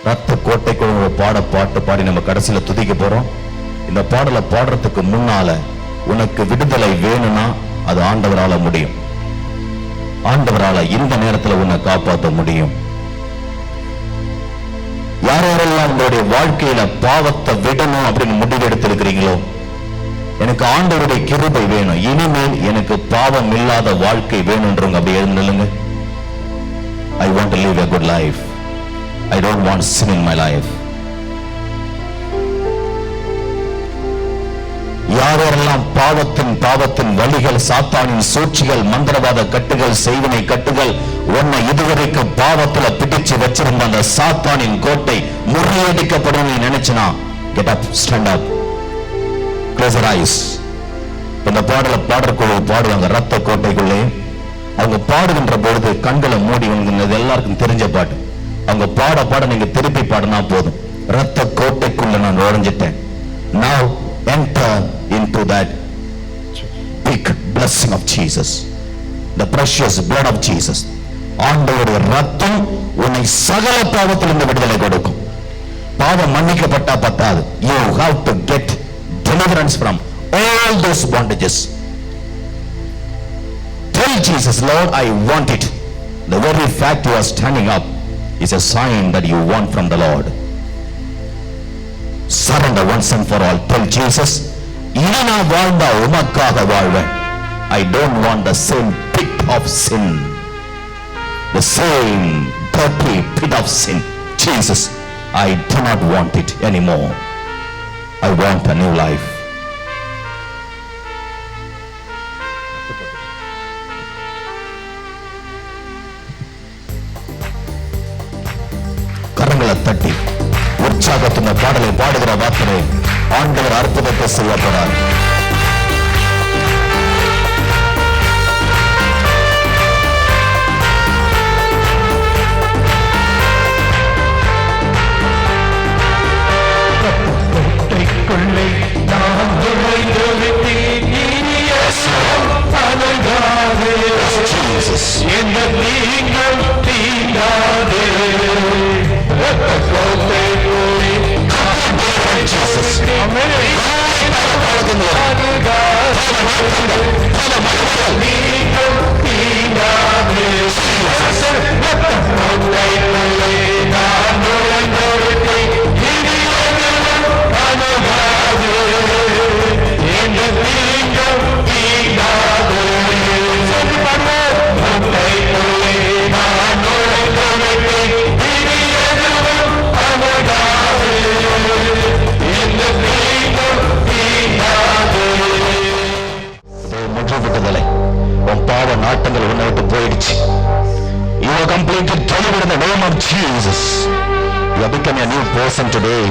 ரத்த கோட்டைக்குள்ள ஒரு பாட்டு பாடி நம்ம கடைசியில் துதிக்க போகிறோம். இந்த பாடலை பாடுறதுக்கு முன்னால உனக்கு விடுதலை வேணும்னா அது ஆண்டவரால முடியும். ஆண்டவரால இந்த நேரத்தில் உன்னை காப்பாற்ற முடியும். யாரெல்லாம் உங்களுடைய வாழ்க்கையில பாவத்தை விடணும் அப்படின்னு முடிவு எடுத்திருக்கிறீங்களோ, எனக்கு ஆண்டவருடைய கிருபை வேணும், இனிமேல் எனக்கு பாவம் இல்லாத வாழ்க்கை வேணும்ன்றவங்க அப்படி எழுந்துங்க. I want to live a good life. I don't want sin in my life. யாரெல்லாம் பாவத்தின் வழிகள், சாத்தானின் சூழ்ச்சிகள், மந்திரவாத கட்டுகள், செய்வினை கட்டுகள் உன்னை இதுவரைக்கும் பாவத்துல பிடிச்சு வச்சிருந்த அந்த சாத்தானின் கோட்டை முறியடிக்கப்படும் நீ நினைச்சனா, get up, stand up, close your eyes. இந்த பாடலை பாடற்குழு பாடுவாங்க ரத்த கோட்டைக்குள்ளே. அவங்க பாடுகின்ற பொழுது கண்களை மூடி, இது எல்லாருக்கும் தெரிஞ்ச பாட்டு. அவங்க பாட நீங்க திருப்பி பாடினா போதும். ரத்த கோட்டைக்குள்ள நான் நுழைஞ்சிட்டேன். Now enter into that big blessing of Jesus, the precious blood of Jesus. ஆண்டவருடைய ரத்தம் உன்னை சகல பாவத்திலிருந்து விடுதலை கொடுக்கும். பாவம் மன்னிக்கப்பட்டா பத்தாது. You have to get deliverance from all those bondages. Tell Jesus, Lord, I want it. The very fact you are standing up is a sign that you want from the Lord. Surrender once and for all. Tell Jesus, இனி நான் வாழ்ந்தா உமக்காக வாழ்வேன். I don't want the same pit of sin, the same dirty pit of sin. Jesus, I do not want it anymore. I want a new life. கரங்களை தட்டி உற்சாகத்தின் பாடலை பாடுகிற வார்த்தை ஆண்டவர் அற்புதத்தை செய்ய போறார். Jesus, you have become a new person today.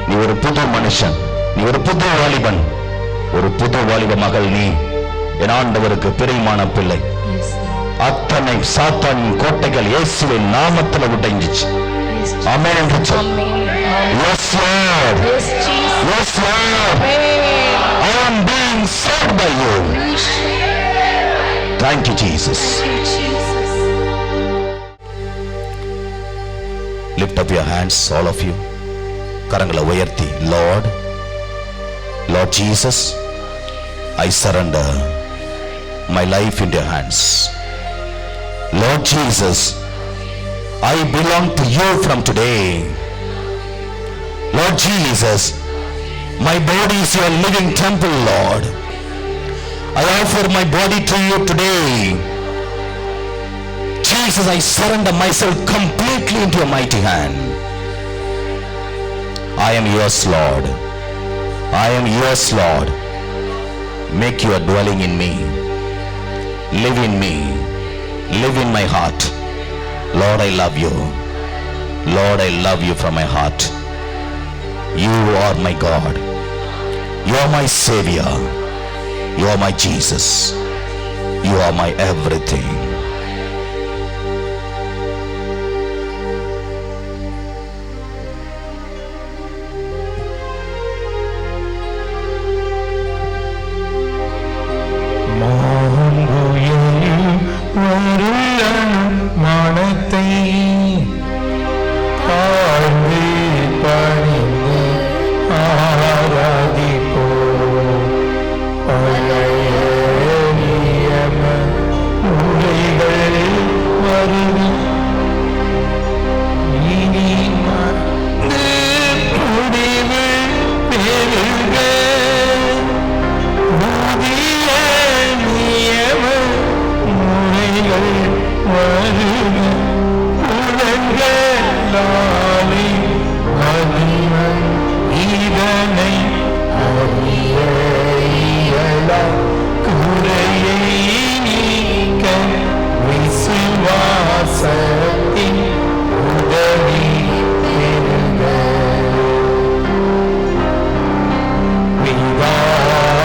நீ ஒரு புது மனுஷன், நீ ஒரு புது வாலிபன், ஒரு புது வாலிப மகள். நீ என் ஆண்டவருக்கு பிரியமான பிள்ளை. அத்தனை சாத்தானின் கோட்டைகள் இயேசுவின் நாமத்தில் உடைஞ்சிச்சு. ஆமென் என்று சொல். Yes Lord, yes Lord, I am being saved by you. Thank you Jesus. Lift up your hands, all of you. கரங்களை உயர்த்தி, Lord, Lord Jesus, I surrender my life into your hands. Lord Jesus, I belong to you from today. Lord Jesus, my body is your living temple, Lord. I offer my body to you today. Jesus, I surrender myself completely into your mighty hand. I am yours, Lord. I am yours, Lord. Make your dwelling in me. Live in me. Live in my heart. Lord, I love you. Lord, I love you from my heart. You are my God. You are my Savior. You are my Jesus. You are my everything. மனத்தை பார்த்து பணிந்து ஆராதிப்போ பழைய நியம முறைகள் வருது இனி மறந்து முடிவு பெறுக புதிய நியம முறைகள் வருக உலகளாலே அறிவன் இதனை அறிய இயலார் குறையை நீக்க விசுவாசத்தின் உதவி பெறுக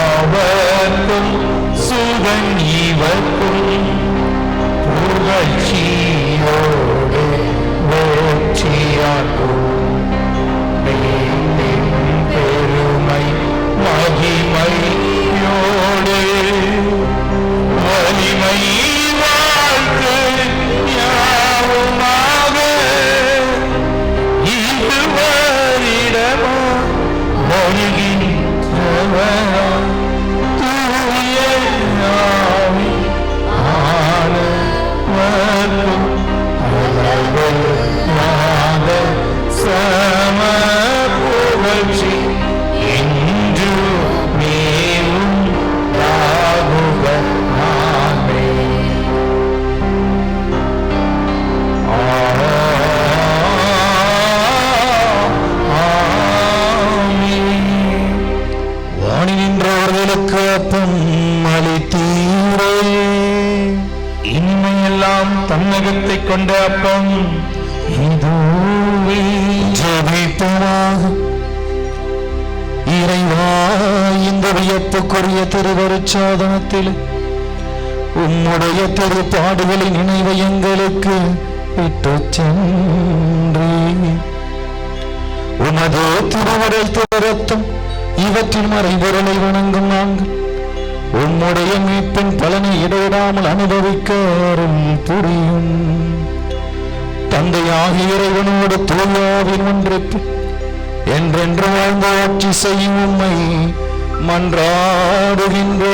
பிதாவர்க்கும் சுதன் இவர்க்கும் புகழ்ச்சியோடு வெற்றியாக்கும் பெருமை மகிமையோடு வலிமை வாழ்க்கை விண்ணகத்தை கொண்ட அப்பம் இதுவே. ஜெபிப்போமாக. இறைவா, இந்த வியப்புக்குரிய திருவருட்சாதனத்தில் உம்முடைய திருப்பாடுகளின் நினைவை எங்களுக்கு விட்டுச் சென்றே. உமது திருவுடல் திருரத்தம் இவற்றின் மறைபொருளை வணங்கும் நாங்கள் உம்முடைய மீட்பின் பலனை இடையிடாமல் அனுபவிக்க அருள் புரியும். தந்தையாகிய இறைவனோடு தூயாவின் ஒன்றிப்பு என்றென்று வாழ்ந்து ஆட்சி செய்யும் உம்மை மன்றாடுகின்றோம்.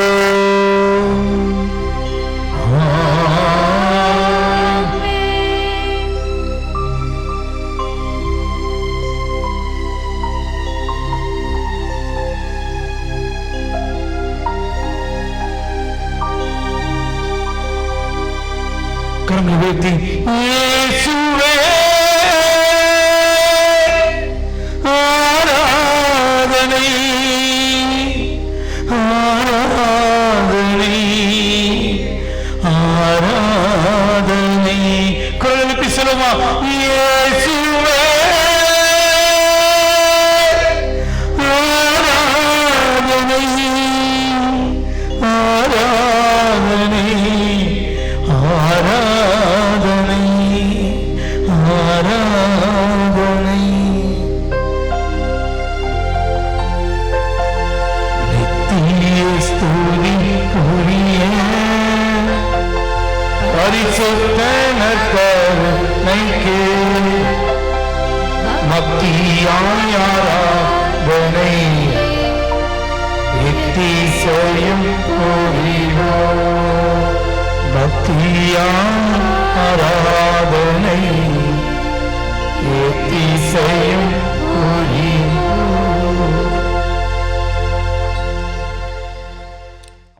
கரங்களை உயர்த்தி இயேசுவே ஆராதனை ஆராதனை ஆராதனை. குரல் எழுப்பி சொல்லுமா, இயேசுவே ஆராதனை ஆராதனை ஆராதனை ஆராதனை. நித்திய ஸ்துதிக்குரிய பரிசுத்த நற்கருணைக்கு பக்தியாய் ஆராதனை எத்திசையும் புரிவோம். பக்தியாய் ஆராதனை